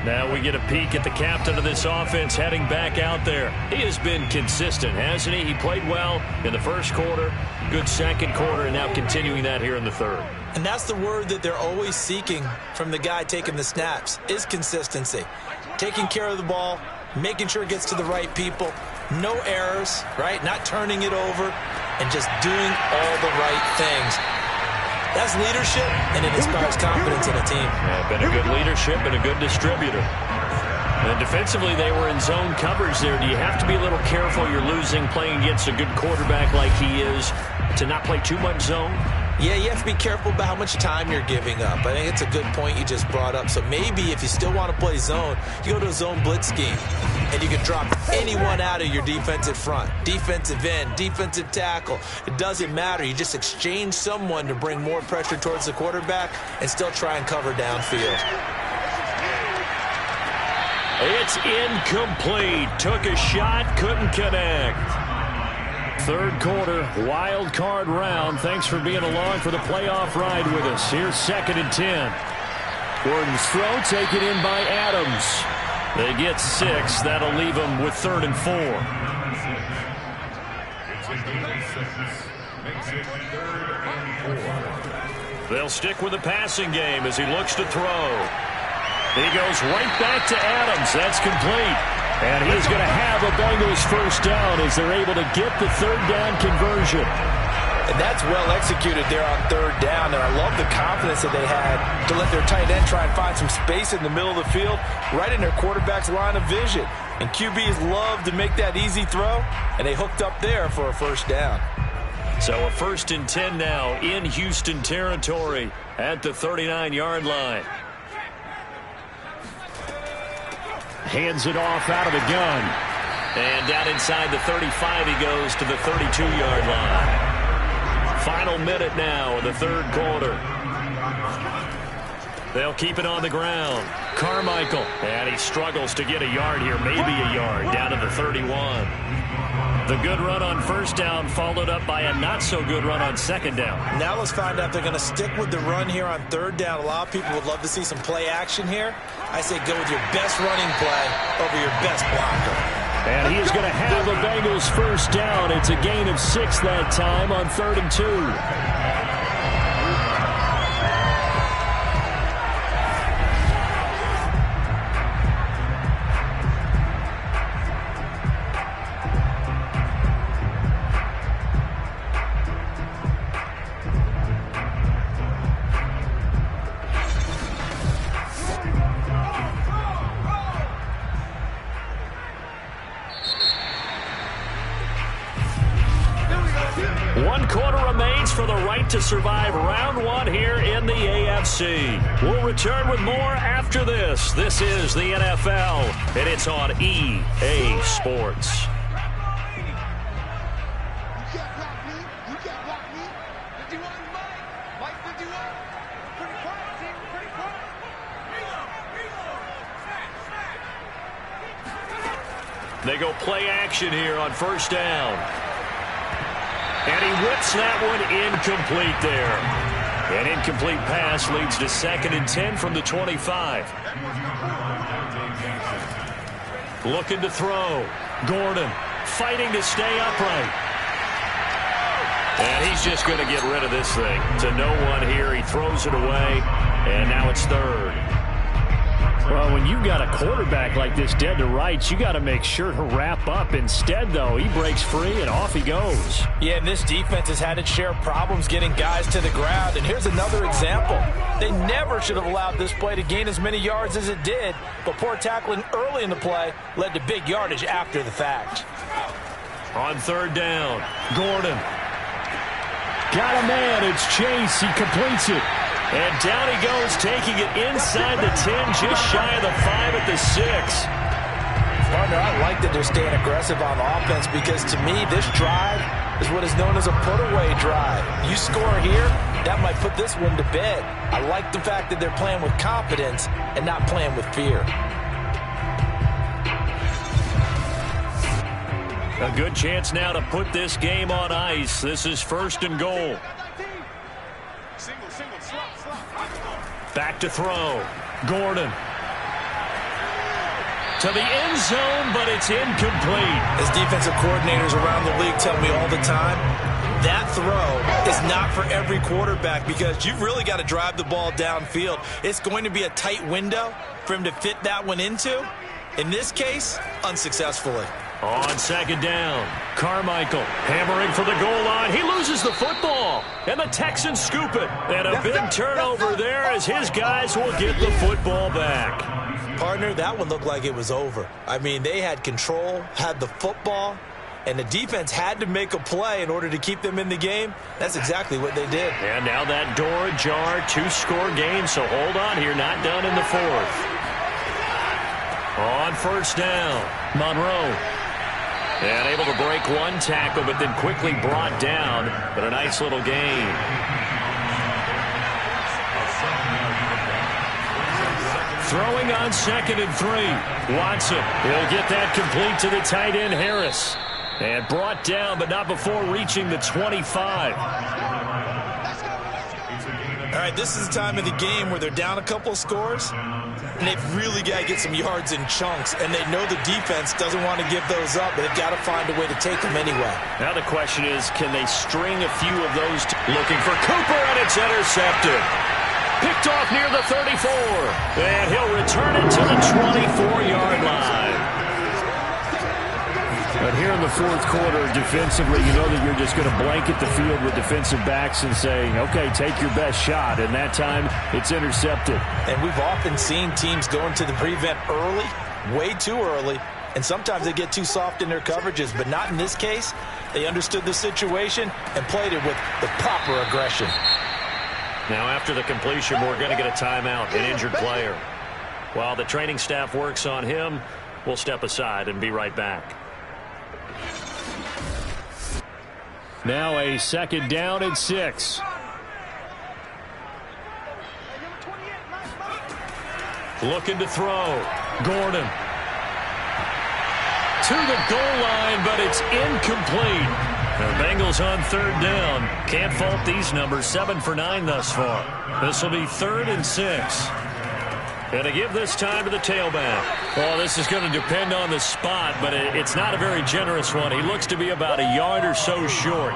Now we get a peek at the captain of this offense heading back out there. He has been consistent, hasn't he? He played well in the first quarter, good second quarter, and now continuing that here in the third. And that's the word that they're always seeking from the guy taking the snaps, is consistency. Taking care of the ball, making sure it gets to the right people, no errors, right? Not turning it over, and just doing all the right things. That's leadership, and it inspires confidence in a team. Yeah, been a good leadership and a good distributor. And defensively, they were in zone coverage there. Do you have to be a little careful? You're losing, playing against a good quarterback like he is, to not play too much zone? Yeah, you have to be careful about how much time you're giving up. I think it's a good point you just brought up. So maybe if you still want to play zone, you go to a zone blitz scheme, and you can drop anyone out of your defensive front, defensive end, defensive tackle. It doesn't matter. You just exchange someone to bring more pressure towards the quarterback and still try and cover downfield. It's incomplete. Took a shot, couldn't connect. Third quarter, wild card round. Thanks for being along for the playoff ride with us. Here's 2nd and 10. Gordon's throw taken in by Adams. They get 6. That'll leave them with 3rd and 4. They'll stick with the passing game as he looks to throw. He goes right back to Adams. That's complete. And he's going to have a Bengals first down as they're able to get the 3rd down conversion. And that's well executed there on 3rd down. And I love the confidence that they had to let their tight end try and find some space in the middle of the field, right in their quarterback's line of vision. And QBs love to make that easy throw, and they hooked up there for a first down. So a 1st and 10 now in Houston territory at the 39-yard line. Hands it off out of the gun. And down inside the 35, he goes to the 32-yard line. Final minute now in the third quarter. They'll keep it on the ground. Carmichael. And he struggles to get a yard here, maybe a yard, down to the 31. The good run on first down followed up by a not-so-good run on second down. Now let's find out if they're going to stick with the run here on 3rd down. A lot of people would love to see some play action here. I say go with your best running play over your best blocker. And he is going to have a Bengals first down. It's a gain of 6 that time on 3rd and 2. For the right to survive round 1 here in the AFC. We'll return with more after this. This is the NFL, and it's on EA Sports. They go play action here on first down. And he whips that one incomplete there. An incomplete pass leads to 2nd and 10 from the 25. Looking to throw. Gordon fighting to stay upright. And he's just going to get rid of this thing. To no one here. He throws it away. And now it's 3rd. Well, when you've got a quarterback like this dead to rights, you got to make sure to wrap up. Instead, though, he breaks free and off he goes. Yeah, and this defense has had its share of problems getting guys to the ground. And here's another example. They never should have allowed this play to gain as many yards as it did, but poor tackling early in the play led to big yardage after the fact. On 3rd down, Gordon. Got a man. It's Chase. He completes it. And down he goes, taking it inside the 10, just shy of the 5 at the 6. Partner, I like that they're staying aggressive on offense because to me, this drive is what is known as a put-away drive. You score here, that might put this one to bed. I like the fact that they're playing with confidence and not playing with fear. A good chance now to put this game on ice. This is 1st and goal. Back to throw. Gordon. To the end zone, but it's incomplete. As defensive coordinators around the league tell me all the time, that throw is not for every quarterback because you've really got to drive the ball downfield. It's going to be a tight window for him to fit that one into. In this case, unsuccessfully. On 2nd down, Carmichael hammering for the goal line. He loses the football, and the Texans scoop it. And a big turnover there as his guys will get the football back. Partner, that one looked like it was over. I mean, they had control, had the football, and the defense had to make a play in order to keep them in the game. That's exactly what they did. And now that door ajar, 2-score game, so hold on here, not done in the 4th. On 1st down, Monroe. And able to break one tackle, but then quickly brought down. But a nice little gain. Throwing on 2nd and 3. Watson will get that complete to the tight end, Harris. And brought down, but not before reaching the 25. All right, this is the time of the game where they're down a couple of scores, and they've really got to get some yards in chunks, and they know the defense doesn't want to give those up, but they've got to find a way to take them anyway. Now the question is, can they string a few of those? Looking for Cooper, and it's intercepted. Picked off near the 34, and he'll return it to the 24-yard line. But here in the 4th quarter, defensively, you know that you're just going to blanket the field with defensive backs and say, okay, take your best shot. And that time, it's intercepted. And we've often seen teams go into the prevent early, way too early, and sometimes they get too soft in their coverages, but not in this case. They understood the situation and played it with the proper aggression. Now, after the completion, we're going to get a timeout, an injured player. While the training staff works on him, we'll step aside and be right back. Now a 2nd down and 6. Looking to throw. Gordon. To the goal line, but it's incomplete. The Bengals on 3rd down. Can't fault these numbers. 7 for 9 thus far. This will be 3rd and 6. And to give this time to the tailback. Well, this is going to depend on the spot, but it's not a very generous one. He looks to be about a yard or so short.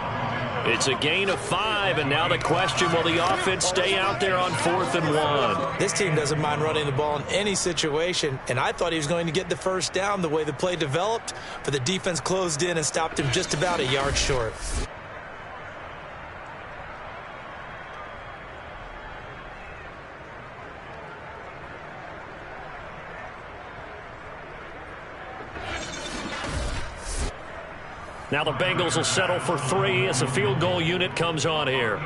It's a gain of 5, and now the question, will the offense stay out there on 4th and 1? This team doesn't mind running the ball in any situation, and I thought he was going to get the 1st down the way the play developed, but the defense closed in and stopped him just about a yard short. Now the Bengals will settle for 3 as the field goal unit comes on here.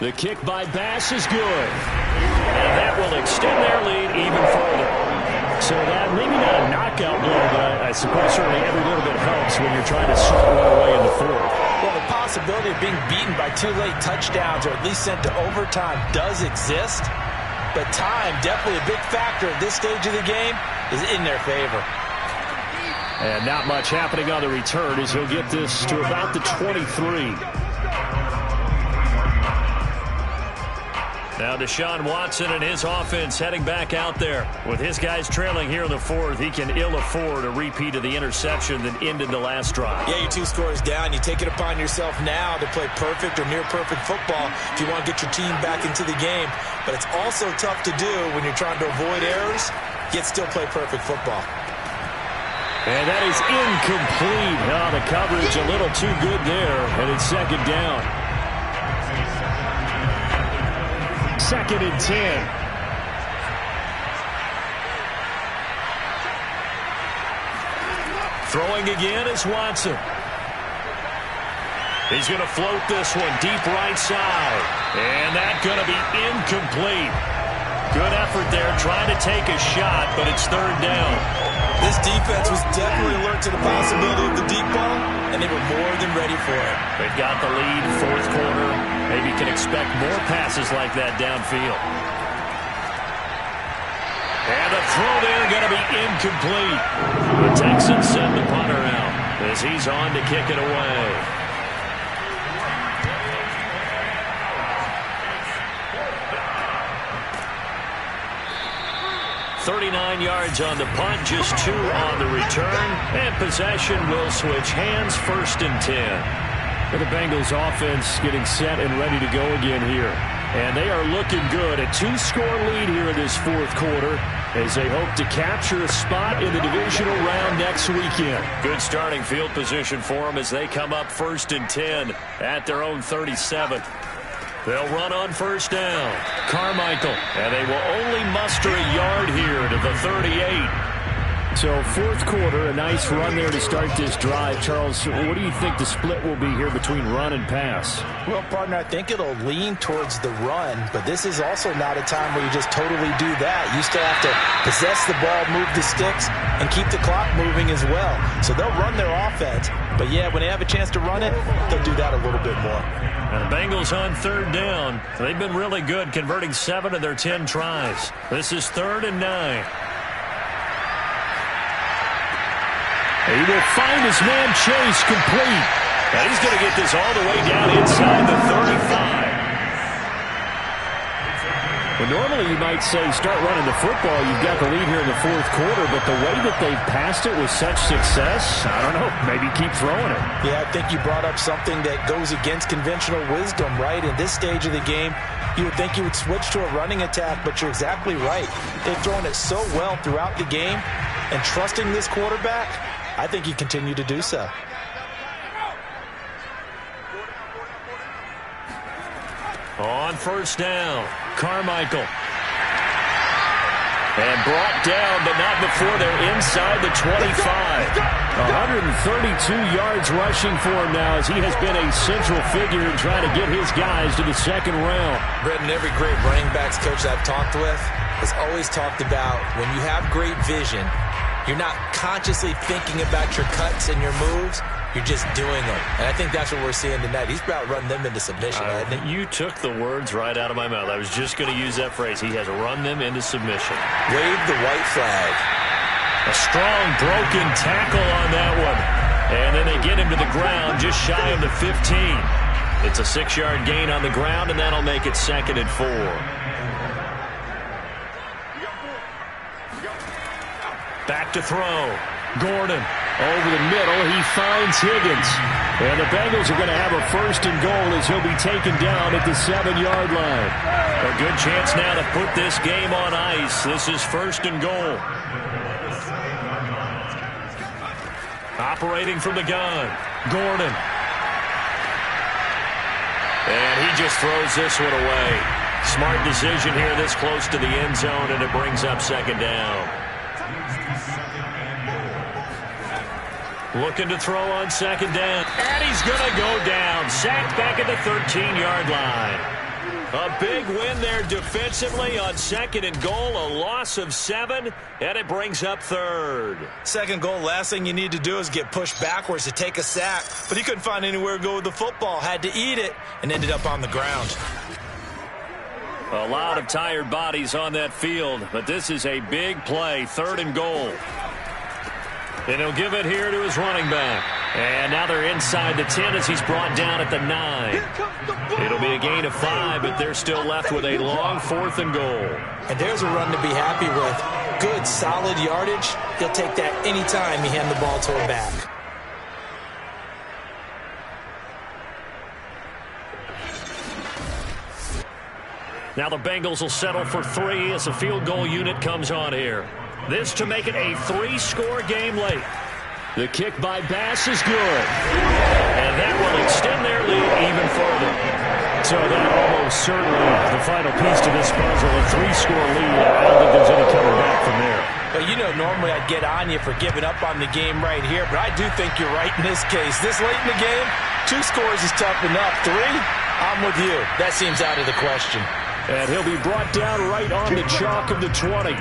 The kick by Bass is good. And that will extend their lead even further. So that maybe not a knockout blow, but I suppose certainly every little bit helps when you're trying to saw one away in the 4th. Well, the possibility of being beaten by 2 late touchdowns or at least sent to overtime does exist. But time, definitely a big factor at this stage of the game, is in their favor. And not much happening on the return as he'll get this to about the 23. Now Deshaun Watson and his offense heading back out there. With his guys trailing here in the 4th, he can ill afford a repeat of the interception that ended the last drive. Yeah, you're 2 scores down. You take it upon yourself now to play perfect or near perfect football if you want to get your team back into the game. But it's also tough to do when you're trying to avoid errors, yet still play perfect football. And that is incomplete. Oh, the coverage a little too good there, and it's 2nd down. 2nd and 10. Throwing again is Watson. He's going to float this one deep right side. And that's going to be incomplete. Good effort there trying to take a shot, but it's third down. This defense was definitely alert to the possibility of the deep ball, and they were more than ready for it. They've got the lead, fourth quarter. Maybe can expect more passes like that downfield. And the throw there going to be incomplete. The Texans send the punter out as he's on to kick it away. 39 yards on the punt, just 2 on the return, and possession will switch hands, first and 10. For the Bengals offense getting set and ready to go again here. And they are looking good. A 2-score lead here in this fourth quarter as they hope to capture a spot in the divisional round next weekend. Good starting field position for them as they come up first and 10 at their own 37. They'll run on first down. Carmichael, and they will only muster a yard here to the 38. So fourth quarter, a nice run there to start this drive. Charles, what do you think the split will be here between run and pass? Well, partner, I think it'll lean towards the run, but this is also not a time where you just totally do that. You still have to possess the ball, move the sticks, and keep the clock moving as well. So they'll run their offense, but yeah, when they have a chance to run it, they'll do that a little bit more. And the Bengals on third down. They've been really good, converting 7 of their 10 tries. This is 3rd and 9. He will find his man Chase complete. And he's going to get this all the way down inside the 35. Well, normally you might say start running the football. You've got the lead here in the fourth quarter, but the way that they've passed it with such success, I don't know, maybe keep throwing it. Yeah, I think you brought up something that goes against conventional wisdom, right? In this stage of the game, you would think you would switch to a running attack, but you're exactly right. They've thrown it so well throughout the game, and trusting this quarterback, I think you continue to do so. On first down, Carmichael. And brought down, but not before they're inside the 25. 132 yards rushing for him now as he has been a central figure in trying to get his guys to the second round. Bretton, every great running backs coach I've talked with has always talked about when you have great vision, you're not consciously thinking about your cuts and your moves. You're just doing them. And I think that's what we're seeing tonight. He's about running them into submission, hasn't he? You took the words right out of my mouth. I was just going to use that phrase. He has run them into submission. Wave the white flag. A strong broken tackle on that one. And then they get him to the ground just shy of the 15. It's a 6-yard gain on the ground, and that'll make it 2nd and 4. Back to throw. Gordon over the middle. He finds Higgins. And the Bengals are going to have a 1st and goal as he'll be taken down at the 7-yard line. A good chance now to put this game on ice. This is 1st and goal. Operating from the gun. Gordon. And he just throws this one away. Smart decision here this close to the end zone, and it brings up 2nd down. Looking to throw on 2nd down. And he's going to go down. Sacked back at the 13-yard line. A big win there defensively on 2nd and goal. A loss of 7, and it brings up 3rd. 2nd goal, last thing you need to do is get pushed backwards to take a sack. But he couldn't find anywhere to go with the football. Had to eat it and ended up on the ground. A lot of tired bodies on that field, but this is a big play. 3rd and goal. And he'll give it here to his running back. And now they're inside the 10 as he's brought down at the 9. It'll be a gain of 5, but they're still left with a long 4th and goal. And there's a run to be happy with. Good, solid yardage. He'll take that anytime you hand the ball to him back. Now the Bengals will settle for 3 as the field goal unit comes on here. This to make it a 3-score game late. The kick by Bass is good. And that will extend their lead even further. So that almost certainly the final piece to this puzzle. A 3-score lead. I don't think there's any coming back from there. Well, you know, normally I'd get on you for giving up on the game right here, but I do think you're right in this case. This late in the game, 2 scores is tough enough. 3, I'm with you. That seems out of the question. And he'll be brought down right on the chalk of the 20.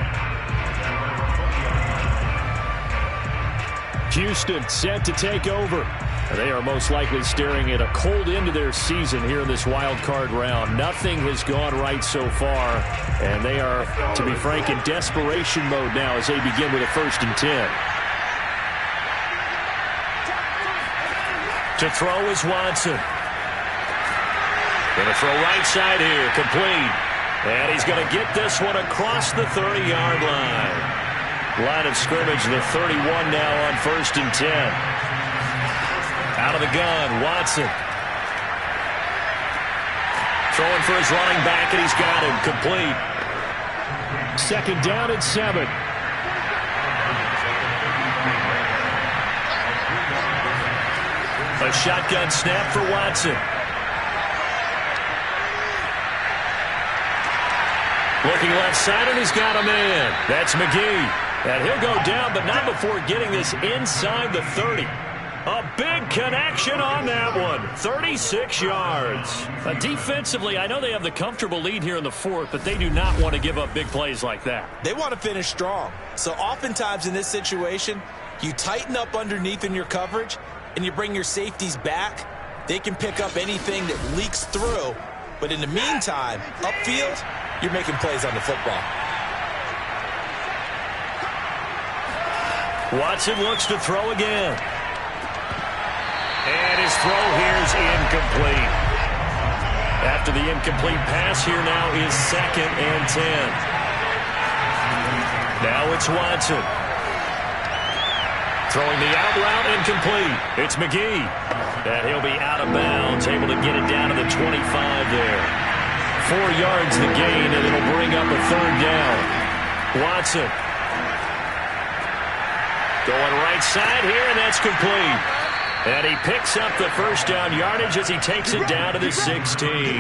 Houston set to take over. They are most likely staring at a cold end to their season here in this wild card round. Nothing has gone right so far, and they are, to be frank, in desperation mode now as they begin with a 1st and 10. To throw is Watson. Going to throw right side here, complete. And he's going to get this one across the 30-yard line. Line of scrimmage, the 31 now on 1st and 10. Out of the gun, Watson. Throwing for his running back, and he's got him, complete. 2nd down and 7. A shotgun snap for Watson. Looking left side, and he's got a man. That's McGee. And he'll go down, but not before getting this inside the 30. A big connection on that one. 36 yards. Defensively, I know they have the comfortable lead here in the 4th, but they do not want to give up big plays like that. They want to finish strong. So oftentimes in this situation, you tighten up underneath in your coverage, and you bring your safeties back. They can pick up anything that leaks through. But in the meantime, upfield, you're making plays on the football. Watson looks to throw again. And his throw here is incomplete. After the incomplete pass, here now is 2nd and 10. Now it's Watson. Throwing the out route, incomplete. It's McGee. And he'll be out of bounds, able to get it down to the 25 there. 4 yards the gain, and it'll bring up a 3rd down. Watson. Going right side here, and that's complete. And he picks up the 1st down yardage as he takes it down to the 16.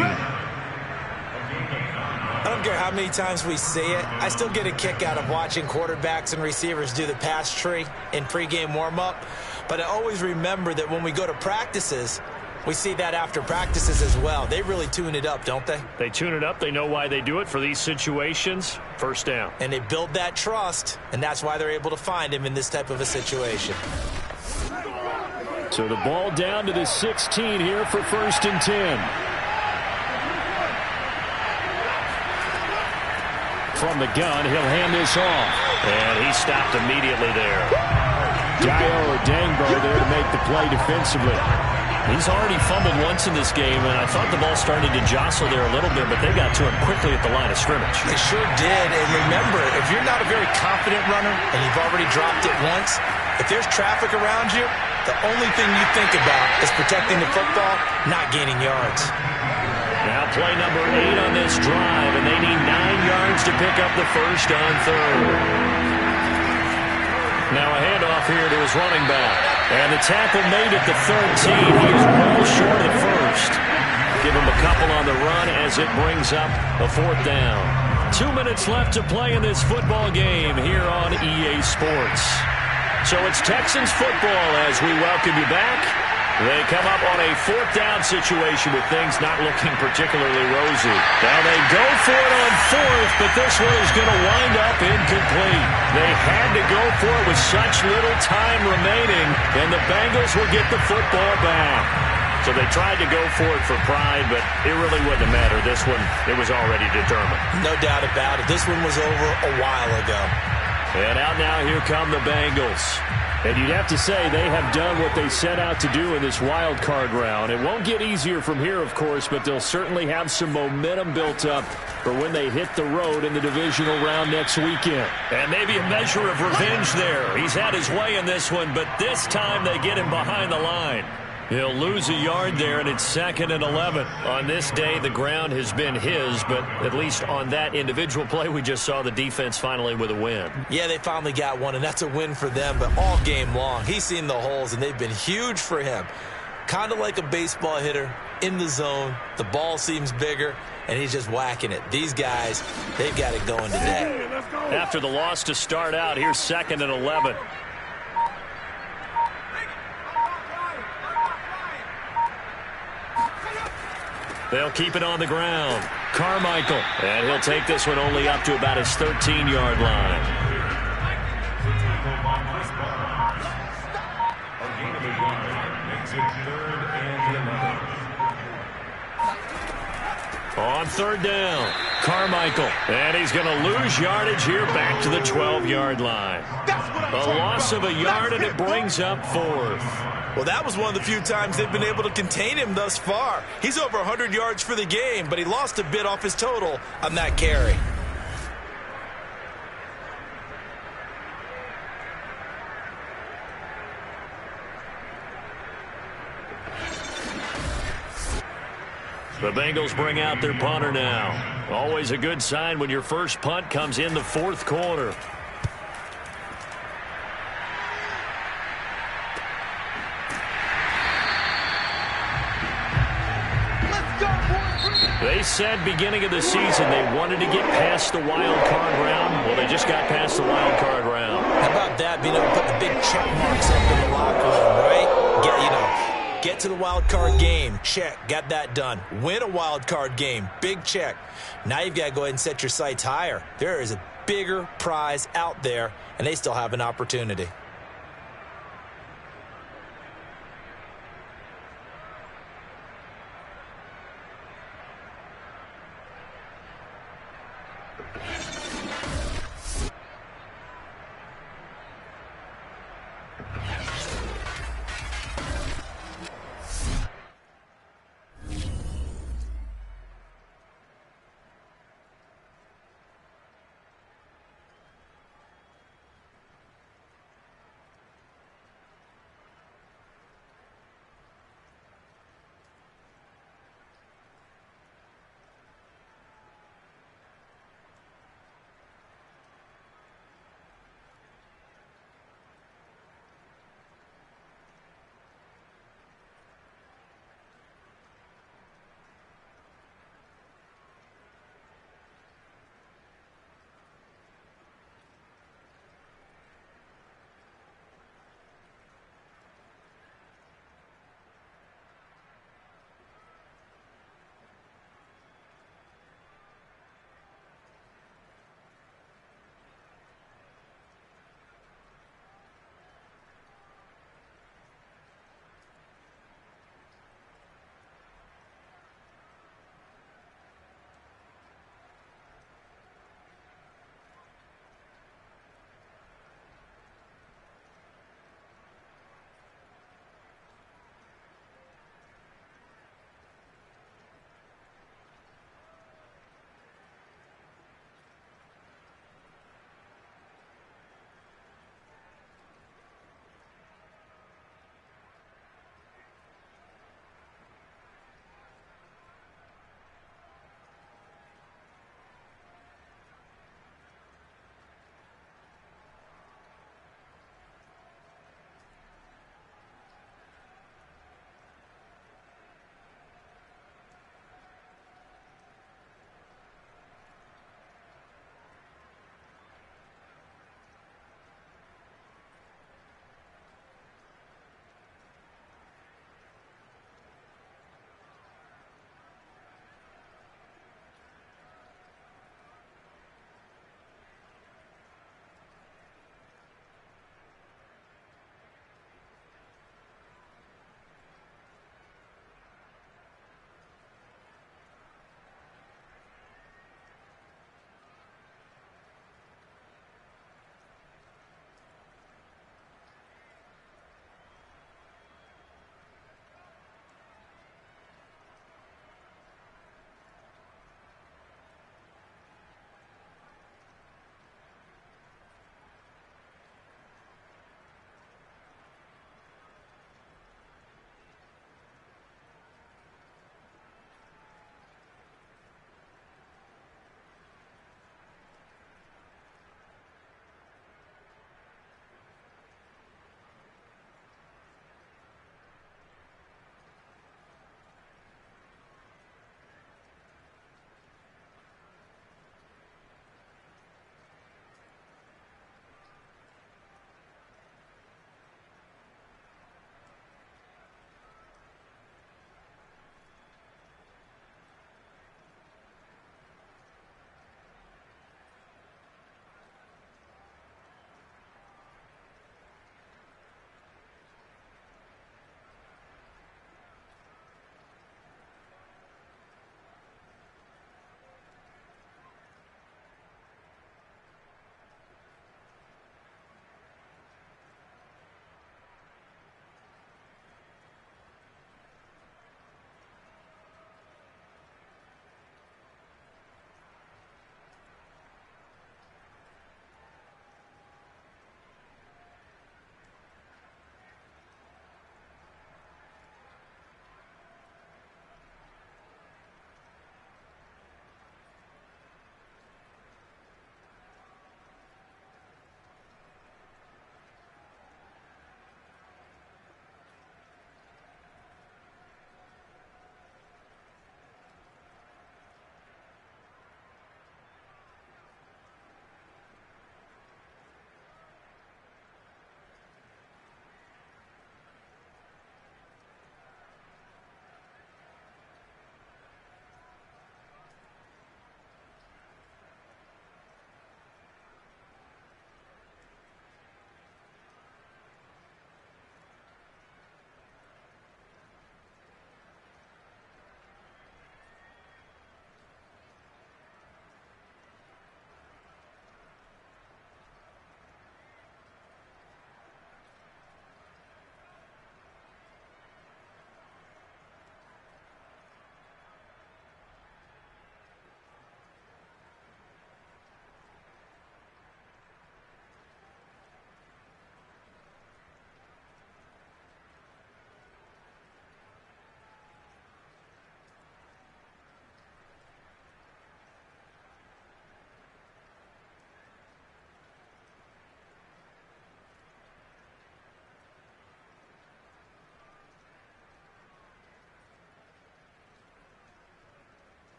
I don't care how many times we see it. I still get a kick out of watching quarterbacks and receivers do the pass tree in pregame warm-up. But I always remember that when we go to practices, we see that after practices as well. They really tune it up, don't they? They tune it up. They know why they do it for these situations. 1st down. And they build that trust, and that's why they're able to find him in this type of a situation. So the ball down to the 16 here for 1st and 10. From the gun, he'll hand this off. And he stopped immediately there. Dio Dangbo there to make the play defensively. He's already fumbled once in this game, and I thought the ball started to jostle there a little bit, but they got to him quickly at the line of scrimmage. They sure did, and remember, if you're not a very confident runner and you've already dropped it once, if there's traffic around you, the only thing you think about is protecting the football, not gaining yards. Now play number 8 on this drive, and they need 9 yards to pick up the 1st on 3rd. Now a handoff here to his running back. And the tackle made at the 13. He is well short at 1st. Give him a couple on the run as it brings up a 4th down. 2 minutes left to play in this football game here on EA Sports. So it's Texans football as we welcome you back. They come up on a 4th down situation with things not looking particularly rosy. Now they go for it on 4th, but this one is going to wind up incomplete. They had to go for it with such little time remaining, and the Bengals will get the football back. So they tried to go for it for pride, but it really wouldn't have mattered. This one, it was already determined. No doubt about it. This one was over a while ago. And out now, here come the Bengals. And you'd have to say they have done what they set out to do in this wild card round. It won't get easier from here, of course, but they'll certainly have some momentum built up for when they hit the road in the divisional round next weekend. And maybe a measure of revenge there. He's had his way in this one, but this time they get him behind the line. He'll lose a yard there, and it's 2nd and 11. On this day, the ground has been his, but at least on that individual play, we just saw the defense finally with a win. Yeah, they finally got one, and that's a win for them, but all game long, he's seen the holes, and they've been huge for him. Kind of like a baseball hitter in the zone. The ball seems bigger, and he's just whacking it. These guys, they've got it going today. After the loss to start out, here's 2nd and 11. They'll keep it on the ground. Carmichael. And he'll take this one only up to about his 13-yard line. On third down, Carmichael. And he's going to lose yardage here back to the 12-yard line. A loss of a yard, and it brings up fourth. Well, that was one of the few times they've been able to contain him thus far. He's over 100 yards for the game, but he lost a bit off his total on that carry. The Bengals bring out their punter now. Always a good sign when your first punt comes in the fourth quarter. They said beginning of the season they wanted to get past the wild card round. Well, they just got past the wild card round. How about that, being able to put the big check marks up in the locker room, right? Get to the wild card game. Check. Got that done. Win a wild card game. Big check. Now you've got to go ahead and set your sights higher. There is a bigger prize out there, and they still have an opportunity.